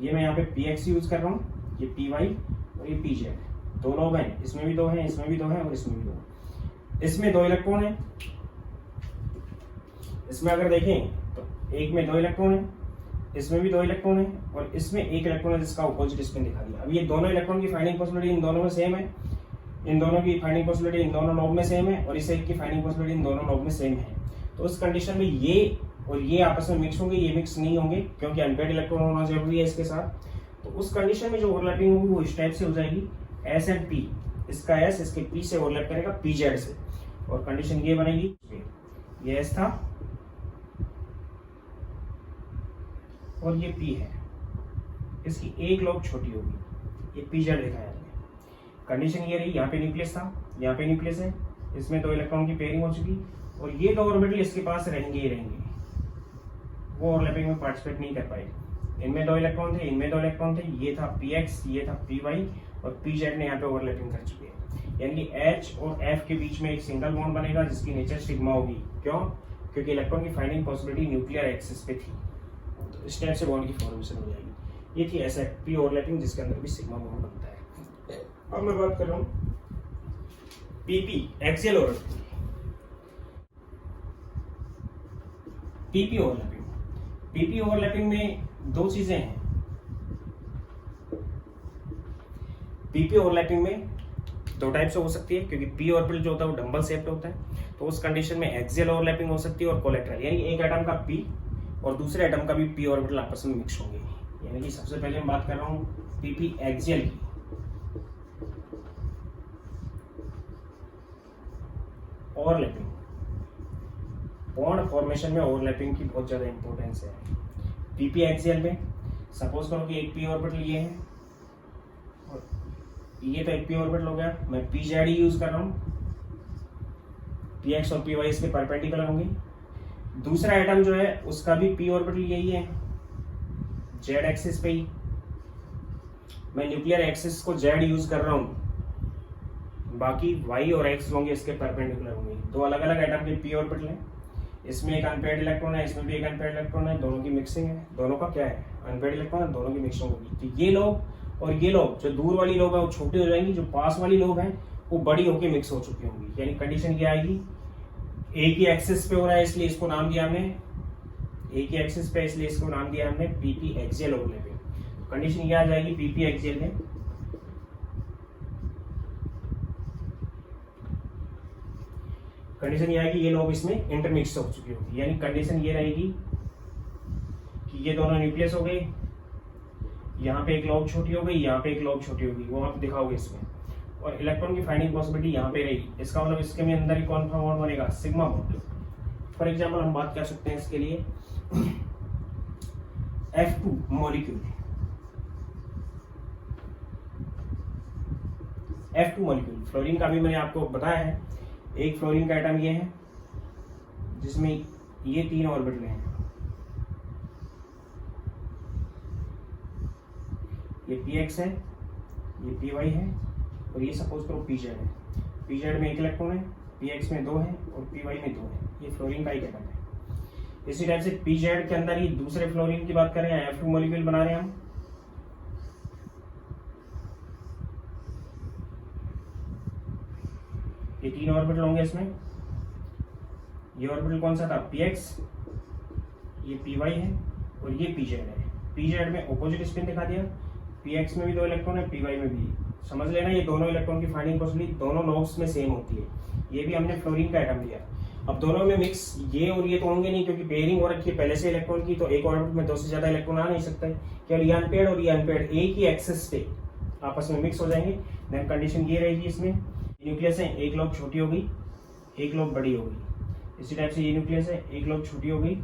ये मैं यहाँ पे px यूज कर रहा हूँ, ये py और ये pz। 2 लोग हैं, इसमें भी 2 हैं, इसमें भी 2 हैं और इसमें भी 2। इसमें 2 इलेक्ट्रॉन हैं, इसमें अगर देखें तो एक में 2 इलेक्ट्रॉन है, इसमें भी 2 इलेक्ट्रॉन है और इसमें एक इलेक्ट्रॉन है जिसका अपोजिट स्पिन दिखा दिया। अब ये दोनों इलेक्ट्रॉन की फाइंडिंग पॉसिबिलिटी इन दोनों में सेम है, इन दोनों की फाइंडिंग पॉसिबिलिटी इन दोनों लॉब में सेम है और इस एक की फाइंडिंग पॉसिबिलिटी इन दोनों लॉब में सेम है। तो उस कंडीशन में ये और ये आपस में मिक्स होंगे, ये मिक्स नहीं होंगे क्योंकि अनपेयर्ड इलेक्ट्रॉन होना जरूरी है इसके साथ। तो उस कंडीशन में जो ओवरलैपिंग होगी वो इस टाइप से हो जाएगी, S एंड P, इसका S इसके P से ओवरलैप करेगा pz से, और कंडीशन ये बनेगी, ये S था और ये P है, इसकी एक लॉब छोटी होगी, ये pz लिखा है। कंडीशन ये रही, यहाँ पे न्यूक्लियस था, यहाँ पे न्यूक्लियस है, इसमें 2 इलेक्ट्रॉन की पेयरिंग हो चुकी और ये 2 ऑर्बिटल इसके पास रहेंगे ही रहेंगे, वो ओवरलैपिंग में पार्टिसिपेट नहीं कर पाएगी। इनमें 2 इलेक्ट्रॉन थे, इनमें 2 इलेक्ट्रॉन थे, ये था px, ये था py और pz ने यहाँ पे ओवरलैपिंग कर चुके हैं। यानी कि h और f के बीच में एक सिंगल बॉन्ड बनेगा जिसकी नेचर सिग्मा होगी। क्यों? क्योंकि इलेक्ट्रॉन की फाइंडिंग पॉसिबिलिटी न्यूक्लियर एक्सिस पे थी, तो इस टाइप से बॉन्ड की फॉर्मेशन हो जाएगी। ये थी sf ओवरलैपिंग जिसके अंदर भी सिग्मा बॉन्ड बनता है। अब मैं बात कर रहा हूँ pp axial overlapping. PP overlapping में 2 चीजें हैं। पीपी ओवरलैपिंग में 2 टाइप से हो सकती है क्योंकि पी ऑर्बिटल जो होता है वो डंबल शेप होता है, तो उस कंडीशन में एक्सियल ओवरलैपिंग हो सकती है और कोलेटरल, यानी एक एटम का पी और दूसरे एटम का भी पी ऑर्बिटल आपस में मिक्स होंगे। यानी कि सबसे पहले मैं बात कर रहा हूँ पीपी एक्सियल की। ओवरलैपिंग, बॉन्ड फॉर्मेशन में ओवरलैपिंग की बहुत ज्यादा इंपॉर्टेंस है। पीपी एक्सियल में सपोज करो कि एक पी ऑर्बिटल ये है और ये तो एक पी ऑर्बिटल हो गया, मैं pz यूज कर रहा हूँ, px और py इसके परपेंडिकुलर होंगे। दूसरा एटम जो है उसका भी पी ऑर्बिटल यही है, z एक्सिस पे ही। मैं न्यूक्लियर एक्सिस को z यूज कर रहा हूँ, बाकी y और x होंगे इसके परपेंडिकुलर होंगे। 2 अलग अलग एटम के पी ऑर्बिटल हैं, इसमें एक अनपेयर्ड इलेक्ट्रॉन है, इसमें भी एक अनपेयर्ड इलेक्ट्रॉन है, दोनों की मिक्सिंग है। दोनों का क्या है, अनपेयर्ड इलेक्ट्रॉन है, दोनों की मिक्सिंग होगी। तो ये लोग और ये लोग, जो दूर वाली लोग है वो छोटी हो जाएंगी, जो पास वाली लोग हैं वो बड़ी होकर मिक्स हो चुकी होंगी। यानी कंडीशन क्या आएगी, एक ही एक्सिस पे हो रहा है इसलिए इसको नाम दिया हमने, एक ही एक्सिस पे इसलिए इसको नाम दिया हमने पीपी एक्सियल ओवरलैपिंग। कंडीशन ये आ जाएगी पीपी एक्सियल में, कंडीशन ये आएगी ये लोग इसमें इंटरमिक्स हो चुकी होगी। यानी कंडीशन ये रहेगी कि ये दोनों न्यूक्लियस हो गए, यहाँ पे एक लॉब छोटी हो गई, यहाँ पे एक लॉब छोटी होगी, वो आप दिखाओगे इसमें, और इलेक्ट्रॉन की फाइंडिंग पॉसिबिलिटी यहाँ पे रहेगी। इसका मतलब इसके में अंदर ही कौन सा बॉन्ड बनेगा, सिग्मा बॉन्ड। फॉर एग्जाम्पल हम बात कर सकते हैं इसके लिए F2 molecule, F2 molecule fluorine का भी मैंने आपको बताया है। एक फ्लोरीन का एटम ये है जिसमें ये 3 ऑर्बिटल हैं, ये पी एक्स है, ये पी वाई है, और ये सपोज करो पी जेड है। पी जेड में 1 इलेक्ट्रॉन है, पी एक्स में 2 है, और पी वाई में 2 है। ये फ्लोरीन का एक एटम है। इसी टाइप से पी जेड के अंदर ही दूसरे फ्लोरीन की बात करें, F2 मॉलिक्यूल बना रहे हैं हम। ये 3 ऑर्बिटल होंगे इसमें। ये ऑर्बिटल कौन सा था? पी एक्स, ये पी वाई है, और ये पी जेड है। पी जेड में ऑपोजिट स्पिन दिखा दिया, पी एक्स में भी 2 इलेक्ट्रॉन है, पी वाई में भी। समझ लेना ये दोनों इलेक्ट्रॉन की फाइंडिंग पॉसिबिलिटी दोनों लॉब्स में सेम होती है। ये भी हमने फ्लोरीन का एटम लिया। अब दोनों में मिक्स ये और ये तो होंगे नहीं, क्योंकि पेयरिंग हो रखी है पहले से इलेक्ट्रॉन की, तो एक ऑर्बिट में 2 से ज्यादा इलेक्ट्रॉन आ नहीं सकते। केवल ये अनपेयर्ड और ये अनपेयर्ड एक ही एक्सेस पे आपस में मिक्स हो जाएंगे। देन कंडीशन ये रहेगी, इसमें न्यूक्लियस है, एक लोब छोटी होगी, एक लोब बड़ी होगी। इसी टाइप से ये न्यूक्लियस है, एक लोब छोटी होगी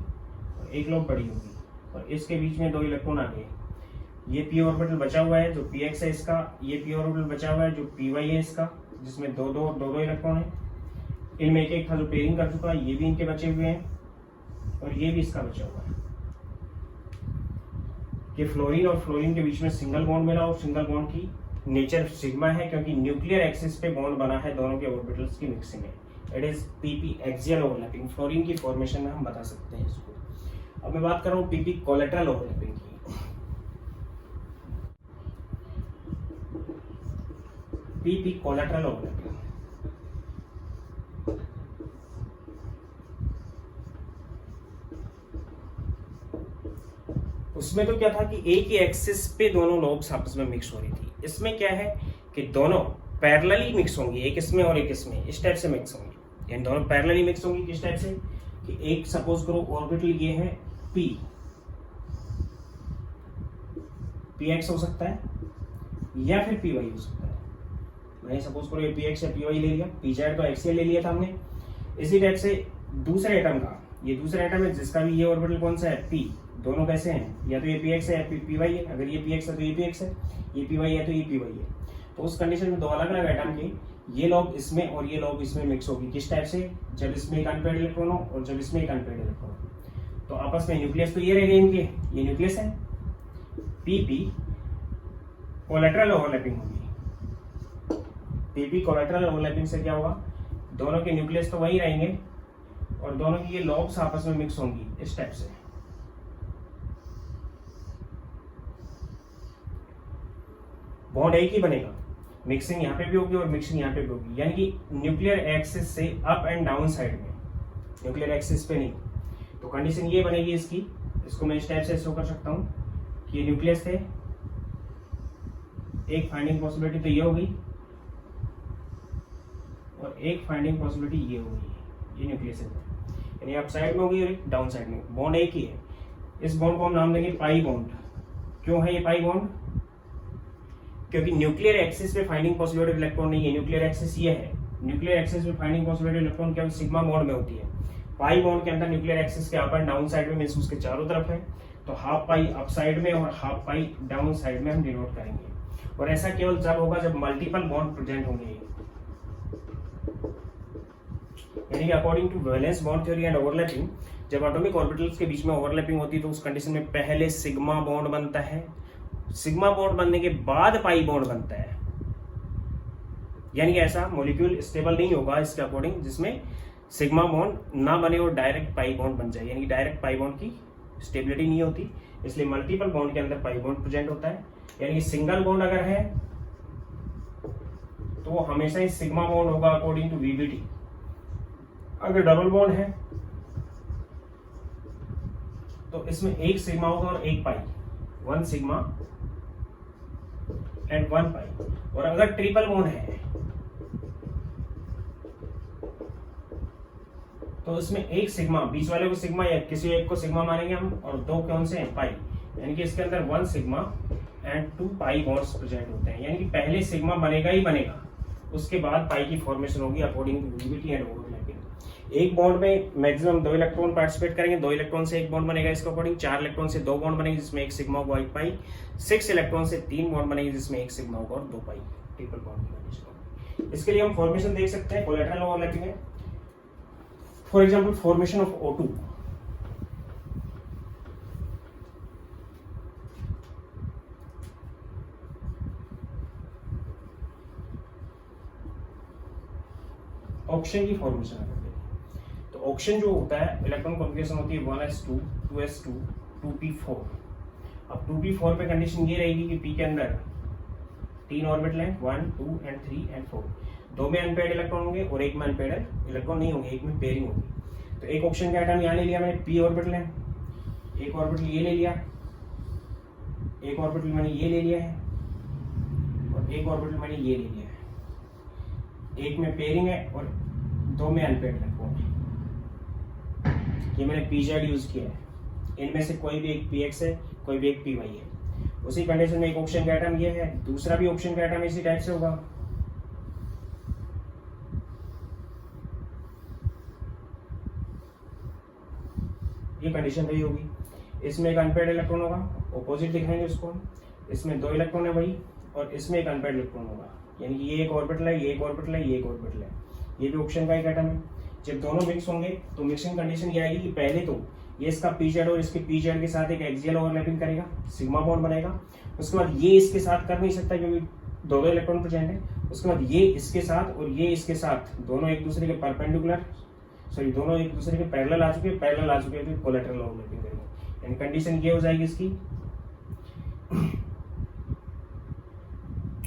और एक लोब बड़ी होगी, और इसके बीच में 2 इलेक्ट्रॉन आ गए। ये पी ऑर्बिटल बचा हुआ है जो पी एक्स है इसका, ये पी ऑर्बिटल बचा हुआ है जो पी वाई है इसका, जिसमें 2 इलेक्ट्रॉन है। इनमें एक था जो पेयरिंग कर चुका है, ये भी इनके बचे हुए हैं, और ये भी इसका बचा हुआ है। कि फ्लोरीन और फ्लोरीन के बीच में सिंगल बॉन्ड मिला, और सिंगल बॉन्ड की नेचर सिग्मा है, क्योंकि न्यूक्लियर एक्सिस पे बॉन्ड बना है दोनों के ऑर्बिटल्स की मिक्सिंग है। It is PP axial overlapping. Fluorine की फॉर्मेशन में हम बता सकते हैं इसको। अब मैं बात कर रहा हूँ पीपी कोलेटरल ओवरलैपिंग की। पीपी कोलेटरल ओवरलैपिंग, उसमें तो क्या था कि एक ही एक्सिस पे दोनों लोब्स आपस में मिक्स हो रही थी। इसमें क्या है कि दोनों पैरेलली मिक्स होंगी, एक इसमें और एक इसमें, इस टाइप से मिक्स होंगी। यानी दोनों पैरेलली मिक्स होंगी किस टाइप से कि एक सपोज करो ऑर्बिटल ये है पी एक्स हो सकता है या फिर पी वाई हो सकता है। मैंने सपोज करो ये पी एक्स या पी वाई ले लिया, पी जेड तो एक्सियल ले लिया था हमने। इसी टाइप से दूसरे एटम का, ये दूसरा एटम है जिसका भी ये ऑर्बिटल कौन सा है? पी। दोनों कैसे हैं? या तो ये पी एक्स है या पी वाई है। अगर ये पी एक्स है तो ये पी एक्स है, ये पी वाई है तो ये पी वाई है। तो उस कंडीशन में 2 अलग अलग एटम के ये लोब इसमें और ये लोब इसमें मिक्स होगी। किस टाइप से? जब इसमें एक अनपेयर्ड इलेक्ट्रॉन हो और जब इसमें एक अनपेयर्ड इलेक्ट्रॉन हो, तो आपस में न्यूक्लियस तो ये रहेगा इनके, ये न्यूक्लियस है। पीपी कोलेटरल ओवरलैपिंग होगी। पीपी कोलेटरल ओवरलैपिंग से क्या होगा? दोनों के न्यूक्लियस तो वही रहेंगे और दोनों की ये लोब्स आपस में मिक्स होंगी इस टाइप से। बॉन्ड एक ही बनेगा, मिक्सिंग यहाँ पे भी होगी और मिक्सिंग यहाँ पे भी होगी। यानी कि न्यूक्लियर एक्सिस से अप एंड डाउन साइड में, न्यूक्लियर एक्सिस पे नहीं। तो कंडीशन ये बनेगी इसकी, इसको मैं इस टाइप से शो कर सकता हूँ कि ये न्यूक्लियस थे, एक फाइंडिंग पॉसिबिलिटी तो ये होगी और एक फाइंडिंग पॉसिबिलिटी ये होगी। ये न्यूक्लियस है, यानी अप साइड में होगी और एक डाउन साइड में। बॉन्ड एक ही है। इस बॉन्ड को हम नाम देंगे पाई बॉन्ड। क्यों है ये पाई बॉन्ड? क्योंकि न्यूक्लियर एक्सिस पे फाइंडिंग पॉसिबिलिटी इलेक्ट्रॉन नहीं है। न्यूक्लियर एक्सिस ये है, न्यूक्लियर एक्सिस पे फाइंडिंग पॉसिबिलिटी इलेक्ट्रॉन केवल सिग्मा बॉन्ड में होती है। पाई बॉन्ड के अंदर न्यूक्लियर एक्सिस के अप एंड डाउन साइड में मींस उसके चारों तरफ है, तो हाफ पाई अप साइड में और हाफ पाई डाउन साइड में हम डिनोट करेंगे। और ऐसा केवल जब होगा जब मल्टीपल बॉन्ड प्रेजेंट होंगे। यानी कि according to valence bond theory and overlapping, जब एटॉमिक ऑर्बिटल्स के बीच में ओवरलैपिंग होती है तो उस कंडीशन में पहले सिग्मा बॉन्ड बनता है, सिग्मा बॉन्ड बनने के बाद पाई बॉन्ड बनता है। यानी कि ऐसा मॉलिक्यूल स्टेबल नहीं होगा इसके अकॉर्डिंग जिसमें सिग्मा बॉन्ड ना बने और डायरेक्ट पाई बॉन्ड बन जाए। यानी कि डायरेक्ट पाई बॉन्ड की स्टेबिलिटी नहीं होती, इसलिए मल्टीपल बॉन्ड के अंदर पाई बॉन्ड प्रेजेंट होता है। यानी कि सिंगल बॉन्ड अगर है तो वो हमेशा ही सिग्मा बॉन्ड होगा अकॉर्डिंग टू वीबीटी। अगर डबल बॉन्ड है तो इसमें एक सिग्मा होगा और एक पाई, 1 सिग्मा एंड 1 पाई। और अगर ट्रिपल बॉन्ड है तो इसमें एक सिग्मा, बीच वाले को सिग्मा या किसी एक को सिग्मा मानेंगे हम, और 2 कौन से हैं? पाई। यानी कि इसके अंदर 1 sigma and 2 pi bonds present होते हैं। यानी कि पहले सिग्मा बनेगा ही बनेगा, उसके बाद पाई की फॉर्मेशन होगी according to VBT and overlapping. एक बॉन्ड में मैक्सिमम 2 इलेक्ट्रॉन पार्टिसिपेट करेंगे, 2 इलेक्ट्रॉन से एक बॉन्ड बनेगा इसके अकॉर्डिंग। 4 इलेक्ट्रॉन से 2 बॉन्ड बनेंगे जिसमें एक सिग्मा होगा 1 पाई। 6 इलेक्ट्रॉन से 3 बॉन्ड बनेंगे जिसमें एक सिग्मा होगा और 2 पाई, ट्रिपल बॉन्ड की कंडीशन। इसके लिए हम फॉर्मेशन देख सकते हैं कोलेटरल ओवरलैपिंग है। For example formation of O2। Oxygen की फॉर्मेशन कर देते हैं। तो ऑक्सीजन जो होता है इलेक्ट्रॉन कॉन्फ़िगरेशन होती है 1s2 2s2 2p4। अब 2p4 पे कंडीशन ये रहेगी कि p के अंदर 3 ऑर्बिटल हैं 1 2 एंड 3 एंड 4। 2 में अनपेयर्ड इलेक्ट्रॉन होंगे और 1 में अनपेयर्ड इलेक्ट्रॉन नहीं होंगे, एक में पेयरिंग होगी। तो एक ऑक्सीजन का एटम यहाँ ले लिया मैंने, p ऑर्बिटल है, एक ऑर्बिटल ये ले लिया, एक ऑर्बिटल मैंने ये ले लिया है और एक ऑर्बिटल मैंने ये ले लिया है। एक में पेयरिंग है और 2 में अनपेयर्ड इलेक्ट्रॉन है। ये मैंने pz यूज किया है। इनमें से कोई भी एक px है, कोई भी एक py है। उसी कंडीशन में एक ऑक्सीजन का एटम ये है, दूसरा भी ऑक्सीजन का एटम इसी टाइप से होगा। ये कंडीशन वही होगी। इसमें एक अनपेयर्ड इलेक्ट्रॉन होगा, ऑपोजिट दिखाएंगे उसको। इसमें 2 इलेक्ट्रॉन है वही, और इसमें एक अनपेयर्ड इलेक्ट्रॉन होगा, यानी कि ये एक ऑर्बिटल है, ये एक ऑर्बिटल है, ये एक ऑर्बिटल है। ये भी ऑक्सीजन का एक एटम है। जब दोनों मिक्स होंगे तो मिक्सिंग कंडीशन ये आएगी कि पहले तो ये इसका pz और इसके pz के साथ एक एक्सियल ओवरलैपिंग करेगा, सिग्मा बॉन्ड बनेगा। उसके बाद ये इसके साथ कर नहीं सकता क्योंकि 2 इलेक्ट्रॉन प्रेजेंट है। उसके बाद ये इसके साथ और ये इसके साथ दोनों एक दूसरे के परपेंडिकुलर, सॉरी दोनों एक दूसरे के पैरेलल आ चुके हैं, तो कोलैटरल ओवरलैपिंग करेंगे। यानी कंडीशन ये हो जाएगी इसकी,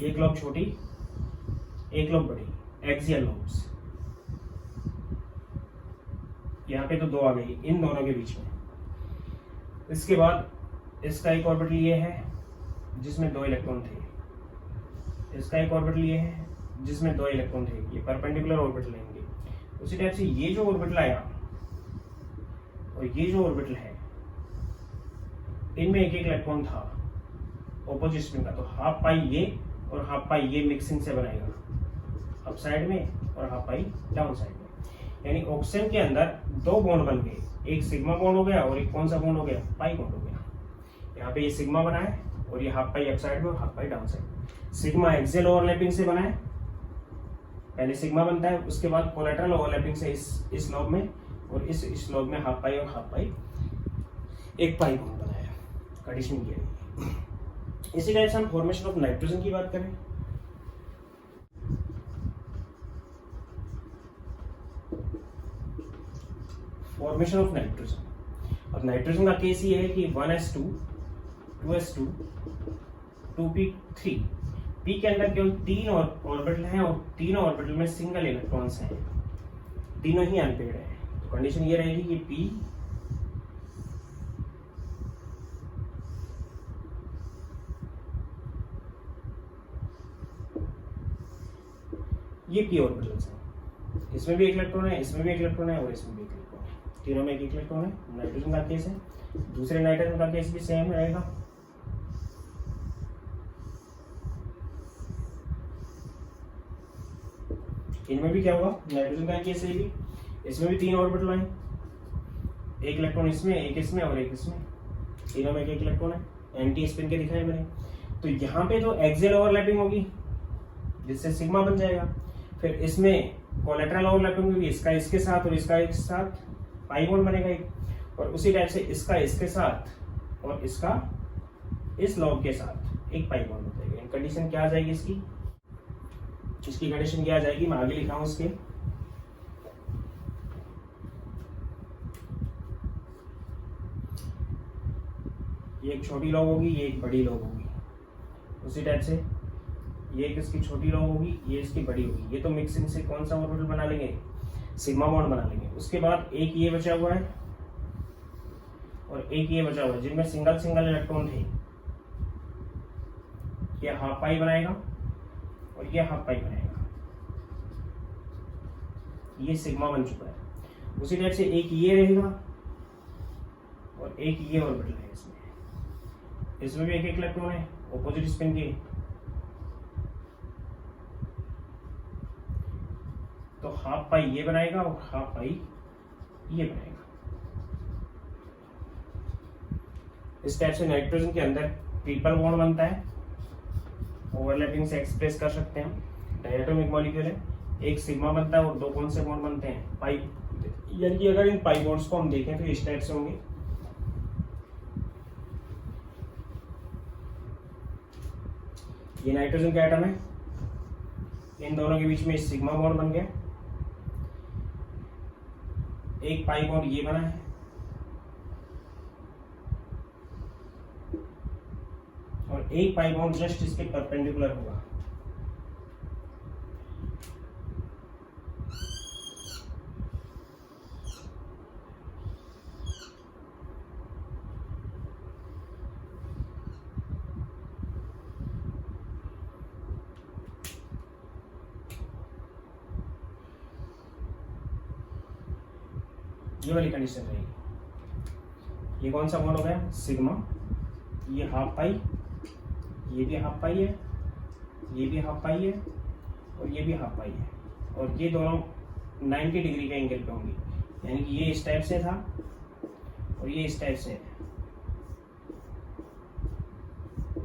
एक लोब छोटी एक लोब बड़ी, एक्सियल लोब्स। यहाँ पे तो 2 आ गई इन दोनों के बीच में। इसके बाद इसका एक ऑर्बिटल ये है जिसमें 2 इलेक्ट्रॉन थे, इसका एक ऑर्बिटल ये है जिसमें 2 इलेक्ट्रॉन थे, ये परपेंडिकुलर ऑर्बिटल लेंगे। उसी टाइप से ये जो ऑर्बिटल आया और ये जो ऑर्बिटल है, इनमें एक एक इलेक्ट्रॉन था ऑपोजिट स्पिन का। तो हाफ पाई ये और हाफ पाई ये मिक्सिंग से बनाएगा, अप साइड में और हाफ पाई डाउन साइड में। यानी ऑक्सीजन के अंदर 2 बॉन्ड बन गए, एक सिग्मा बॉन्ड हो गया और एक कौन सा बॉन्ड हो गया, पाई बॉन्ड हो गया। यहाँ पे ये सिग्मा बना है और ये हाफ पाई अप साइड में और हाफ पाई down side. Sigma axial overlapping से बना है, पहले सिग्मा बनता है, उसके बाद कोलैटरल ओवरलैपिंग से इस लॉब में और इस लॉब में हाफ पाई और हाफ पाई एक पाई बॉन्ड बनाया, कंडीशन किया है। इसी टाइप से हम फॉर्मेशन ऑफ नाइट्रोजन की बात करें। फॉर्मेशन ऑफ नाइट्रोजन, अब नाइट्रोजन का केस ये है कि 1s2 2s2 2p3। p के अंदर केवल 3 ऑर्बिटल हैं और तीनों ऑर्बिटल में सिंगल इलेक्ट्रॉन्स हैं, तीनों ही अनपेयर्ड हैं। तो कंडीशन ये रहेगी कि p ये p ऑर्बिटल्स हैं, इसमें भी एक इलेक्ट्रॉन है, इसमें भी एक इलेक्ट्रॉन है और इसमें भी एक इलेक्ट्रॉन है, तीनों में एक एक इलेक्ट्रॉन है। नाइट्रोजन का केस है, दूसरे नाइट्रोजन का केस भी सेम रहेगा। इनमें भी क्या होगा, नाइट्रोजन का केस है भी, इसमें भी 3 ऑर्बिटल हैं, एक इलेक्ट्रॉन इसमें, एक इसमें और एक इसमें, तीनों में एक एक इलेक्ट्रॉन है, एंटी स्पिन के दिखाए मैंने। तो यहाँ पे तो एक्सियल ओवरलैपिंग होगी जिससे सिग्मा बन जाएगा, फिर इसमें कोलैटरल ओवरलैपिंग होगी, इसका इसके साथ और इसका इसके साथ पाई बॉन्ड बनेगा एक, और उसी टाइप से इसका इसके साथ और इसका इस लॉब के साथ एक पाई बॉन्ड हो जाएगा। कंडीशन क्या आ जाएगी इसकी कंडीशन क्या आ जाएगी, मैं आगे लिखा हूं इसके। ये एक छोटी लॉब होगी, ये एक बड़ी लॉब होगी, उसी टाइप से ये एक इसकी छोटी लॉब होगी, ये इसकी बड़ी होगी। ये तो मिक्सिंग से कौन सा ऑर्बिटल बना लेंगे, सिग्मा बॉन्ड बना लेंगे। उसके बाद एक ये बचा हुआ है और एक ये बचा हुआ है जिनमें सिंगल सिंगल इलेक्ट्रॉन थे, ये हाफ पाई बनाएगा और ये हाफ पाई बनाएगा, ये सिग्मा बन चुका है। उसी टाइप से एक ये रहेगा और एक ये ऑर्बिटल है, इसमें भी एक एक इलेक्ट्रॉन है ऑपोजिट स्पिन के। तो हाफ पाई ये बनाएगा और हाफ पाई ये बनाएगा। इस टाइप से नाइट्रोजन के अंदर ट्रिपल बॉन्ड बनता है, ओवरलैपिंग से एक्सप्रेस कर सकते हैं। डायटोमिक मॉलिक्यूल है, एक सिग्मा बनता है और 2 कौन से बॉन्ड बनते हैं, पाई। यानी कि अगर इन पाई बॉन्ड्स को हम देखें तो इस टाइप से होंगे। ये नाइट्रोजन का एटम है, इन दोनों के बीच में सिग्मा बॉन्ड बन गया, एक पाई बॉन्ड ये बना है और एक पाई बॉन्ड जस्ट इसके परपेंडिकुलर होगा। ये वाली कंडीशन रहेगी। ये कौन सा बॉन्ड हो गया? सिग्मा। ये हाफ पाई, ये भी हाफ पाई है, ये भी हाफ पाई है और ये भी हाफ पाई है, और ये दोनों 90 डिग्री के एंगल पे होंगी। यानी कि ये इस टाइप से था और ये इस टाइप से है।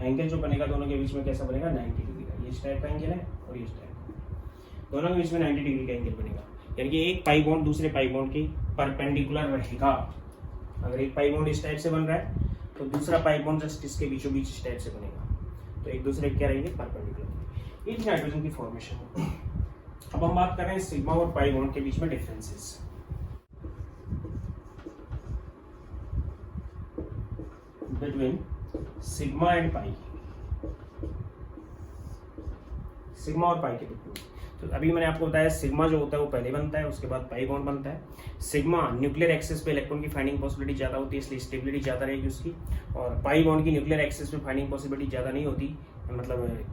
एंगल जो बनेगा दोनों के बीच में कैसा बनेगा? 90 डिग्री का। ये इस टाइप का एंगल है और ये इस टाइप, दोनों के बीच में 90 डिग्री का एंगल बनेगा। यानी कि एक पाई बॉन्ड दूसरे पाई बॉन्ड के परपेंडिकुलर रहेगा। अगर एक पाई बॉन्ड इस टाइप से बन रहा है तो दूसरा पाई बॉन्ड जस्ट इसके बीचों बीच इस टाइप से बनेगा, तो एक दूसरे क्या रहेंगे? परपेंडिकुलर। ये थी नाइट्रोजन की फॉर्मेशन। अब हम बात कर रहे हैं सिग्मा और पाई बॉन्ड के बीच में differences. Between sigma and pi, sigma और पाई के बीच। तो अभी मैंने आपको बताया सिग्मा जो होता है वो पहले बनता है, उसके बाद पाई बॉन्ड बनता है। सिग्मा न्यूक्लियर एक्सिस पे इलेक्ट्रॉन की फाइंडिंग पॉसिबिलिटी ज़्यादा होती है, इसलिए स्टेबिलिटी ज़्यादा रहेगी उसकी। और पाई बॉन्ड की न्यूक्लियर एक्सिस पे फाइंडिंग पॉसिबिलिटी ज़्यादा नहीं होती, मतलब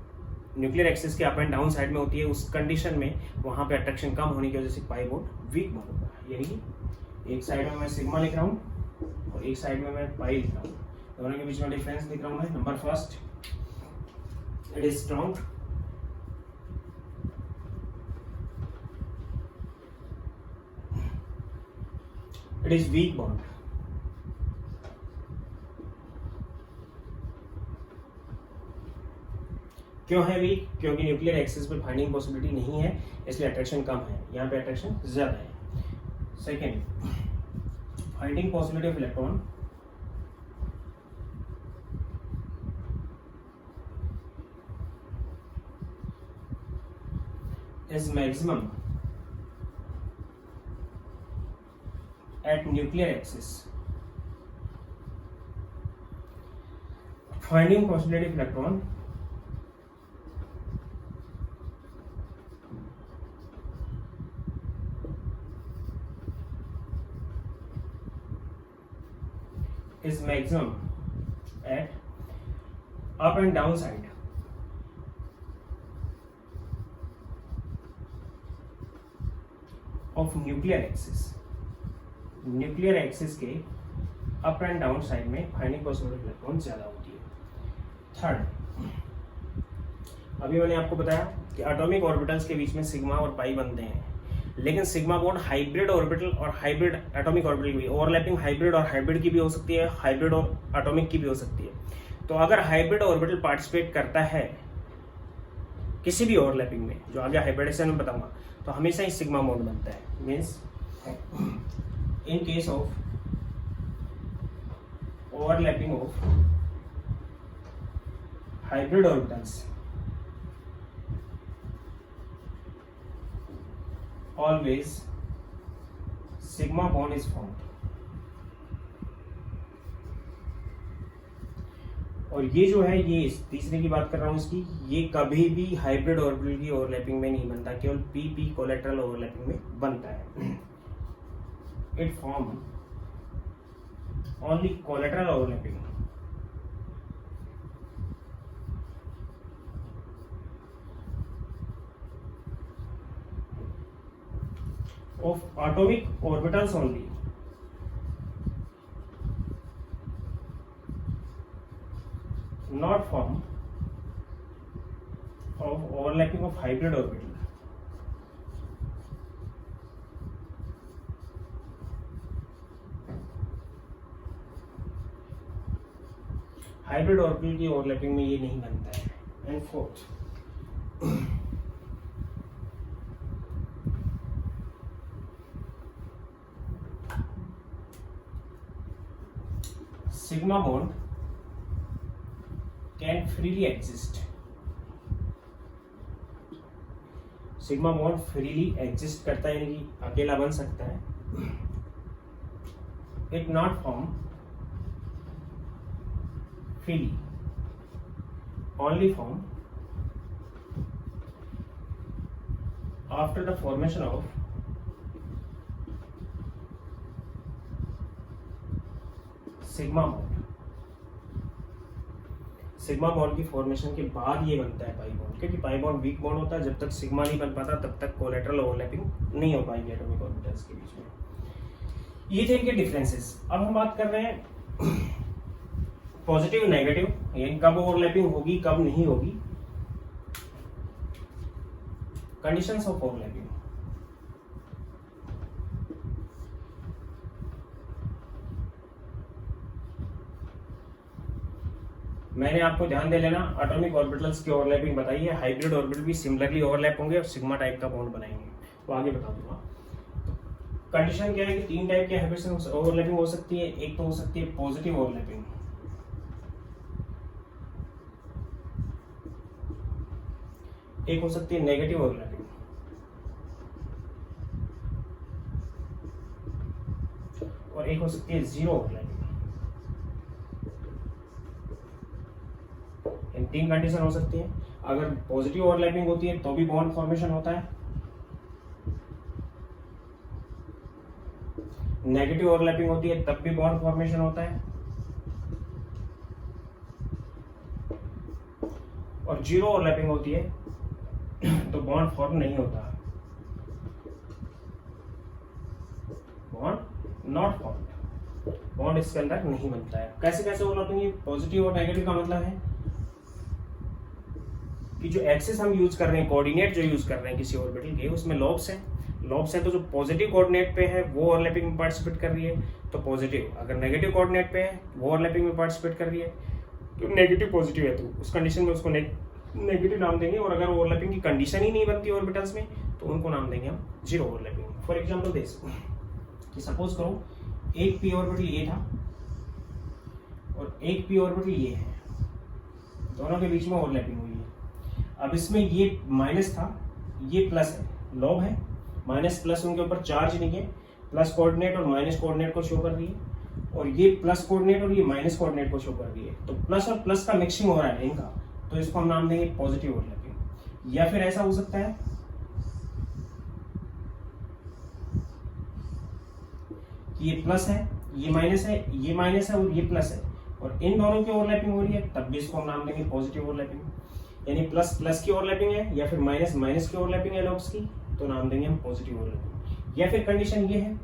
न्यूक्लियर एक्सिस के अप एंड डाउन साइड में होती है। उस कंडीशन में वहाँ पे अट्रैक्शन कम होने की वजह से पाई बॉन्ड वीक बॉन्ड होता है। यानी कि एक साइड में मैं सिग्मा लिख रहा हूँ और एक साइड में मैं पाई लिख रहा हूँ, दोनों के बीच में डिफरेंस लिख रहा हूँ मैं। Number first, it is strong, it is weak bond. क्यों है वीक? क्योंकि न्यूक्लियर एक्सिस पे फाइंडिंग पॉसिबिलिटी नहीं है, इसलिए अट्रैक्शन कम है। यहाँ पे अट्रैक्शन ज्यादा है। Second, finding possibility of electron is maximum at nuclear axis. Finding possibility of electron is maximum at up and down side of nuclear axis. Nuclear axis के अप एंड डाउन साइड में finding possibility of electron ज्यादा होती है। Third, अभी मैंने आपको बताया कि एटॉमिक ऑर्बिटल्स के बीच में सिग्मा और पाई बनते हैं, लेकिन सिग्मा बॉन्ड हाइब्रिड ऑर्बिटल और हाइब्रिड एटॉमिक ऑर्बिटल की, ओवरलैपिंग हाइब्रिड और हाइब्रिड की भी हो सकती है, हाइब्रिड और एटॉमिक की भी हो सकती है। तो अगर हाइब्रिड ऑर्बिटल पार्टिसिपेट करता है किसी भी ओवरलैपिंग में, जो आगे हाइब्रिडेशन में बताऊंगा, तो हमेशा ही सिग्मा बॉन्ड बनता है। Means in case of overlapping of hybrid orbitals, always sigma bond is formed। और ये जो है, ये तीसरे की बात कर रहा हूं इसकी, ये कभी भी हाइब्रिड ऑर्बिटल की ओवरलैपिंग में नहीं बनता, केवल पी कोलेटरल ओवरलैपिंग में बनता है। It form only collateral overlapping of atomic orbitals only, not form of overlapping of hybrid orbital। Hybrid orbital की ओवरलैपिंग में ये नहीं बनता है। And fourth, sigma bond can freely exist. Sigma bond freely exist करता है, यानी कि अकेला बन सकता है it not form freely, only form after the formation of sigma bond. Sigma bond की फॉर्मेशन के बाद ये बनता है पाई बॉन्ड, क्योंकि पाई बॉन्ड वीक बॉन्ड होता है। जब तक सिग्मा नहीं बन पाता तब तक कोलेटरल ओवरलैपिंग नहीं हो पाएगी एटॉमिक ऑर्बिटल्स के बीच में। ये थे इनके डिफरेंसेस। अब हम बात कर रहे हैं पॉजिटिव नेगेटिव, यानी कब ओवरलैपिंग होगी कब नहीं होगी, कंडीशंस ऑफ ओवरलैपिंग। मैंने आपको ध्यान दे लेना, एटॉमिक ऑर्बिटल्स की ओवरलैपिंग बताई है, हाइब्रिड ऑर्बिटल भी सिमिलरली ओवरलैप होंगे और सिग्मा टाइप का बॉन्ड बनाएंगे, वो आगे बता दूंगा। कंडीशन क्या है कि 3 टाइप के हाइब्रिड ओवरलैपिंग हो सकती है। एक तो हो सकती है पॉजिटिव ओवरलैपिंग, एक हो सकती है नेगेटिव ओवरलैपिंग, और एक हो सकती है जीरो ओवरलैपिंग। इन 3 कंडीशन हो सकती है। अगर पॉजिटिव ओवरलैपिंग होती है तो भी बॉन्ड फॉर्मेशन होता है, नेगेटिव ओवरलैपिंग होती है तब भी बॉन्ड फॉर्मेशन होता है, और जीरो ओवरलैपिंग होती है तो बॉन्ड फॉर्म नहीं होता, बॉन्ड नॉट फॉर्म्ड, बॉन्ड इसके अंदर नहीं बनता है। कैसे कैसे ओवरलैपिंग? पॉजिटिव और नेगेटिव का मतलब है कि जो एक्सिस हम यूज कर रहे हैं, कोऑर्डिनेट जो यूज कर रहे हैं किसी ऑर्बिटल के, उसमें लॉब्स हैं। लॉब्स हैं तो जो पॉजिटिव कोऑर्डिनेट पे है वो ओवरलैपिंग में पार्टिसिपेट कर रही है तो पॉजिटिव, अगर नेगेटिव कोऑर्डिनेट पे है वो ओवरलैपिंग में पार्टिसिपेट कर रही है तो नेगेटिव पॉजिटिव है, तो उस कंडीशन में उसको नेगेटिव नाम देंगे। और अगर ओवरलैपिंग की कंडीशन ही नहीं बनती ऑर्बिटल्स में तो उनको नाम देंगे हम zero overlapping. For example this, कि सपोज करो एक पी ऑर्बिटल ये था और एक पी ऑर्बिटल ये है, दोनों के बीच में ओवरलैपिंग हुई है। अब इसमें ये माइनस था, ये प्लस है, लॉब है, माइनस प्लस उनके ऊपर चार्ज नहीं है, प्लस कोऑर्डिनेट और माइनस कोऑर्डिनेट को शो कर रही है, और ये प्लस कोऑर्डिनेट और ये माइनस कोऑर्डिनेट को शो कर रही है। तो प्लस और प्लस का मिक्सिंग हो रहा है इनका, तो इसको हम नाम देंगे पॉजिटिव ओवरलैपिंग। या फिर ऐसा हो सकता है कि ये प्लस है, ये माइनस है, ये माइनस है और ये प्लस है, और इन दोनों की ओवरलैपिंग हो रही है, तब भी इसको हम नाम देंगे पॉजिटिव ओवरलैपिंग। यानी प्लस प्लस की ओवरलैपिंग है या फिर माइनस माइनस की ओवरलैपिंग है लॉब्स की, तो नाम देंगे हम पॉजिटिव ओवरलैपिंग। या फिर कंडीशन ये है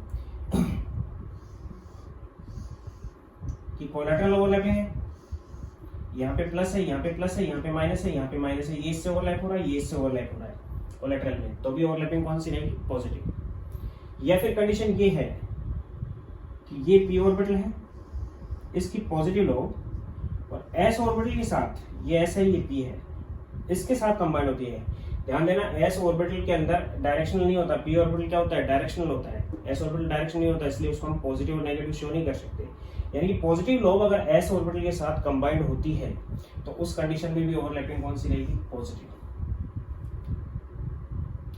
कि कोलैटरल ओवरलैपिंग है, यहाँ पे प्लस है, यहाँ पे प्लस है, यहाँ पे माइनस है, यहाँ पे माइनस है, ये इससे ओवरलैप हो रहा है, ये इससे ओवरलैप हो रहा है कोलैटरल में, तो भी ओवरलैपिंग कौन सी रहेगी? पॉजिटिव। या फिर कंडीशन ये है कि ये पी ऑर्बिटल है, इसकी पॉजिटिव लॉब और एस ऑर्बिटल के साथ, ये एस है ये पी है, इसके साथ कंबाइंड होती है। ध्यान देना, एस ऑर्बिटल के अंदर डायरेक्शनल नहीं होता, पी ऑर्बिटल क्या होता है? डायरेक्शनल होता है। एस ऑर्बिटल डायरेक्शन नहीं होता, इसलिए उसको हम पॉजिटिव और नेगेटिव शो नहीं कर सकते। यानी कि पॉजिटिव लॉब अगर एस ऑर्बिटल के साथ कंबाइंड होती है तो उस कंडीशन में भी ओवरलैपिंग कौन सी रहेगी? पॉजिटिव।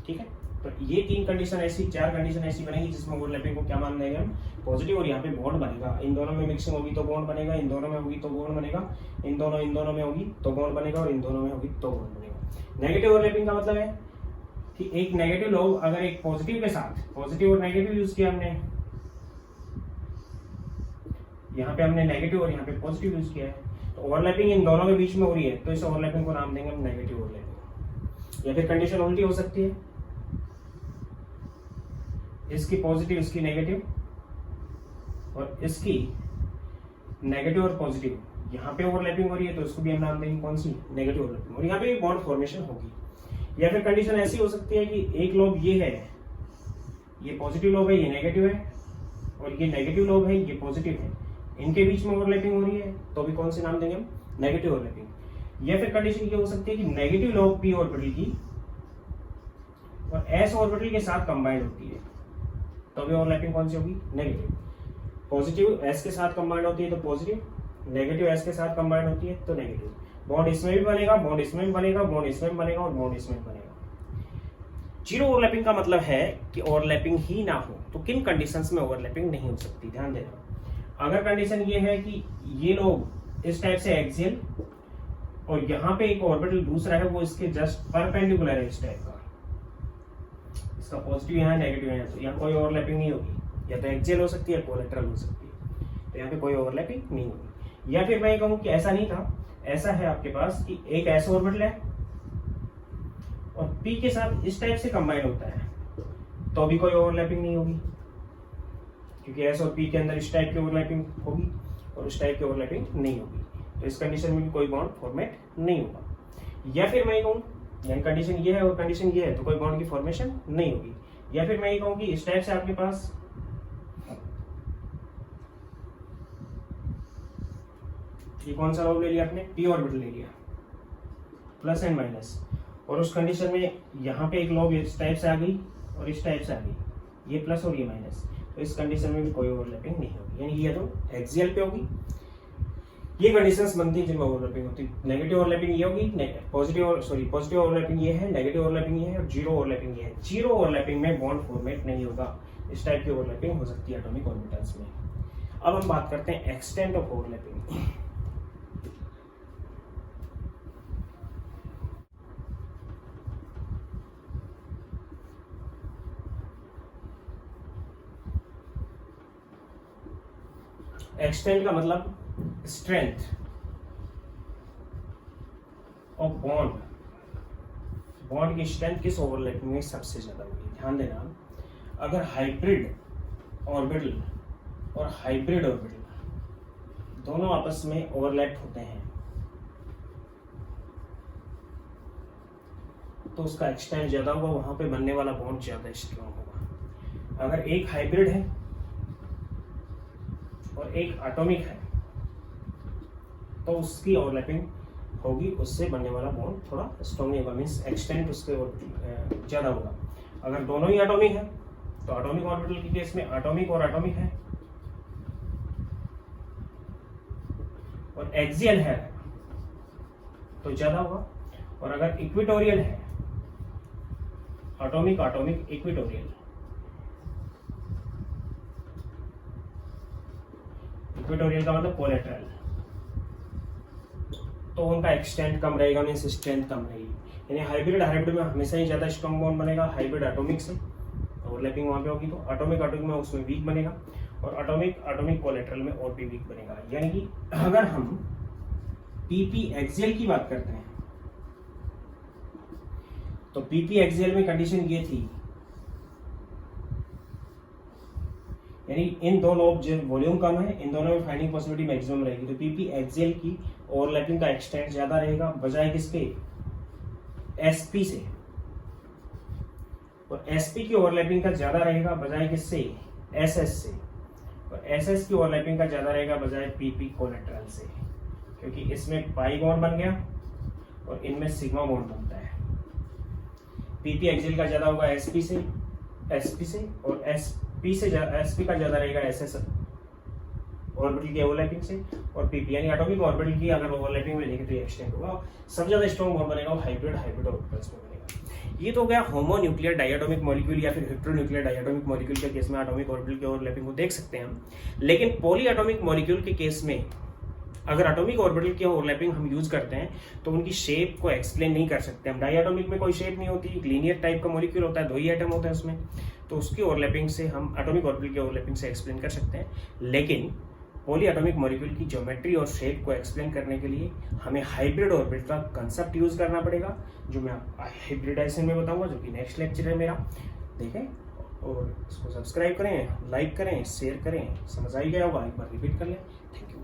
ठीक है, तो ये 3 कंडीशन ऐसी, 4 कंडीशन ऐसी बनेगी जिसमें ओवरलैपिंग को क्या मान देंगे हम? पॉजिटिव। और यहाँ पे बॉन्ड बनेगा, इन दोनों में मिक्सिंग होगी तो बॉन्ड बनेगा, इन दोनों में होगी तो बॉन्ड बनेगा, इन दोनों में होगी तो बॉन्ड बनेगा, और इन दोनों में होगी तो बॉन्ड बनेगा। नेगेटिव ओवरलैपिंग का मतलब है कि एक नेगेटिव लॉब अगर एक पॉजिटिव के साथ, पॉजिटिव और नेगेटिव यूज किया हमने, यहाँ पे हमने नेगेटिव और यहाँ पे पॉजिटिव यूज किया है, तो ओवरलैपिंग इन दोनों के बीच में हो रही है, तो इस ओवरलैपिंग को नाम देंगे हम नेगेटिव ओवरलैपिंग। या फिर कंडीशन उल्टी हो सकती है, इसकी पॉजिटिव इसकी नेगेटिव, और इसकी नेगेटिव और पॉजिटिव यहाँ पे ओवरलैपिंग हो रही है, तो इसको भी हम नाम देंगे कौन सी? नेगेटिव ओवरलैपिंग, और यहाँ पे बॉन्ड फॉर्मेशन होगी। या फिर कंडीशन ऐसी हो सकती है कि एक लॉब ये है, ये पॉजिटिव लॉब है, ये नेगेटिव है, और ये नेगेटिव लॉब है, ये पॉजिटिव है, इनके बीच में ओवरलैपिंग हो रही है, तो भी कौन से नाम देंगे हम? Negative overlapping. या फिर कंडीशन ये हो सकती है कि नेगेटिव लॉब पी ऑर्बिटल की और एस ऑर्बिटल के साथ कंबाइंड होती है, तो भी ओवरलैपिंग कौन सी होगी? नेगेटिव। पॉजिटिव एस के साथ कंबाइंड होती है तो पॉजिटिव, नेगेटिव एस के साथ कंबाइंड होती है तो नेगेटिव। बॉन्ड इसमें भी बनेगा, बॉन्ड इसमें भी बनेगा, बॉन्ड इसमें भी बनेगा, और बॉन्ड इसमें भी बनेगा। जीरो ओवरलैपिंग का मतलब है कि ओवरलैपिंग ही ना हो, तो किन कंडीशंस में ओवरलैपिंग नहीं हो सकती? ध्यान देना, अगर कंडीशन ये है कि ये लोग इस टाइप से एक्सियल और यहाँ पे एक ऑर्बिटल दूसरा है वो इसके जस्ट परपेंडिकुलर है इस टाइप का, इसका पॉजिटिव यहाँ नेगेटिव है, तो यहाँ कोई ओवरलैपिंग नहीं होगी, या तो एक्सियल हो सकती है या कोलेटरल हो सकती है, तो यहाँ पे कोई ओवरलैपिंग नहीं होगी। या फिर मैं कहूँ कि ऐसा नहीं था, ऐसा है आपके पास कि एक ऐसा ऑर्बिटल है और पी के साथ इस टाइप से कंबाइन होता है, तो भी कोई ओवरलैपिंग नहीं होगी, क्योंकि एस और पी के अंदर इस टाइप की ओवरलैपिंग होगी और उस टाइप की ओवरलैपिंग नहीं होगी, तो इस कंडीशन में भी कोई बॉन्ड फॉर्मेट नहीं होगा। या फिर मैं कहूँ यानी कंडीशन ये है और कंडीशन ये है, तो कोई बॉन्ड की फॉर्मेशन नहीं होगी। या फिर मैं ये कहूँ कि इस टाइप से आपके पास ये कौन सा लॉब ले लिया आपने, पी ऑर्बिटल ले लिया, प्लस एंड माइनस, और उस कंडीशन में यहाँ पे एक लॉब इस टाइप से आ गई और इस टाइप से आ गई, ये प्लस और ये माइनस, तो इस कंडीशन में भी कोई ओवरलैपिंग नहीं होगी, यानी ये तो एक्सियल पे होगी। ये कंडीशंस बनती है जिनमें ओवरलैपिंग होती है। नेगेटिव ओवरलैपिंग ये होगी, पॉजिटिव ओवरलैपिंग ये है, नेगेटिव ओवरलैपिंग ये है और जीरो ओवरलैपिंग ये है। जीरो ओवरलैपिंग में बॉन्ड फॉर्मेट नहीं होगा, इस टाइप की ओवरलैपिंग हो सकती है एटॉमिक ऑर्बिटल्स में। अब हम बात करते हैं एक्सटेंट ऑफ ओवरलैपिंग। एक्सटेंट का मतलब स्ट्रेंथ ऑफ बॉन्ड, बॉन्ड की स्ट्रेंथ किस ओवरलैपिंग में सबसे ज्यादा होगी। ध्यान देना, अगर हाइब्रिड ऑर्बिटल और हाइब्रिड ऑर्बिटल दोनों आपस में ओवरलैप होते हैं तो उसका एक्सटेंट ज्यादा होगा, वहां पे बनने वाला बॉन्ड ज्यादा स्ट्रॉन्ग होगा। अगर एक हाइब्रिड है और एक एटॉमिक है तो उसकी ओवरलैपिंग होगी, उससे बनने वाला बॉन्ड थोड़ा स्ट्रॉन्ग नहीं होगा, मीन्स एक्सटेंट उसके ज्यादा होगा। अगर दोनों ही एटॉमिक है तो एटॉमिक ऑर्बिटल के केस में एटॉमिक और एटॉमिक है और एक्सियल है तो ज्यादा होगा, और अगर इक्वेटोरियल है एटॉमिक एटॉमिक इक्वेटोरियल, इक्वेटोरियल का मतलब कोलेटरल, तो उनका एक्सटेंट कम रहेगा, मीन्स स्ट्रेंथ कम रहेगी। यानी हाइब्रिड में हमेशा ही ज्यादा स्ट्रॉन्ग बॉन्ड बनेगा हाइब्रिड एटॉमिक से, ओवरलैपिंग वहां पे होगी, तो एटॉमिक में उसमें वीक बनेगा और एटॉमिक कोलेटरल में और भी वीक बनेगा। यानी कि अगर हम पीपी एक्सियल की बात करते हैं तो पीपी एक्सियल में कंडीशन ये थी, यानी इन दो लोब जो वॉल्यूम कम है इन दोनों में फाइंडिंग पॉसिबिलिटी मैक्सिमम रहेगी, तो पीपी एक्सियल की ओवरलैपिंग का एक्सटेंट ज्यादा रहेगा बजाय किसके, एसपी से, और एसपी की ओवरलैपिंग का ज्यादा रहेगा बजाय किससे, एसएस से, और एसएस की ओवरलैपिंग का ज्यादा रहेगा बजाय पीपी कोलेटरल से, क्योंकि इसमें पाई बॉन्ड बन गया और इनमें सिग्मा बॉन्ड बनता है। पीपी एक्सियल का ज्यादा होगा एसपी से, और एसपी का ज्यादा रहेगा एसएस ऑर्बिटल की ओवरलैपिंग से, और पीपी यानी एटॉमिक ऑर्बिटल की अगर ओवरलैपिंग में देखें तो एक्सटेंट होगा, सबसे ज्यादा स्ट्रॉन्ग बॉन्ड बनेगा हाइब्रिड ऑर्बिटल्स में बनेगा। ये तो गया होमोन्यूक्लियर डायटोमिक मॉलिक्यूल या फिर हेटेरोन्यूक्लियर डायटोमिक मॉलिक्यूल के केस में एटॉमिक ऑर्बिटल की ओवरलैपिंग को देख सकते हैं हम। लेकिन पॉली एटॉमिक मॉलिक्यूल के केस में अगर एटॉमिक ऑर्बिटल की ओवरलैपिंग हम यूज करते हैं तो उनकी शेप को एक्सप्लेन नहीं कर सकते हम। डायटोमिक में कोई शेप नहीं होती, लीनियर टाइप का मॉलिक्यूल होता है, दो ही एटम होता है उसमें, तो उसकी ओवरलैपिंग से हम एटॉमिक ऑर्बिटल की ओवरलैपिंग से एक्सप्लेन कर सकते हैं। लेकिन पॉली एटॉमिक मॉलिक्यूल की ज्योमेट्री और शेप को एक्सप्लेन करने के लिए हमें हाइब्रिड ऑर्बिटल का कंसेप्ट यूज करना पड़ेगा, जो मैं हाइब्रिडाइजेशन में बताऊंगा, जो कि नेक्स्ट लेक्चर है मेरा। देखें और इसको सब्सक्राइब करें, लाइक करें, शेयर करें। समझ आई गया होगा, एक बार रिपीट कर लें। Thank you.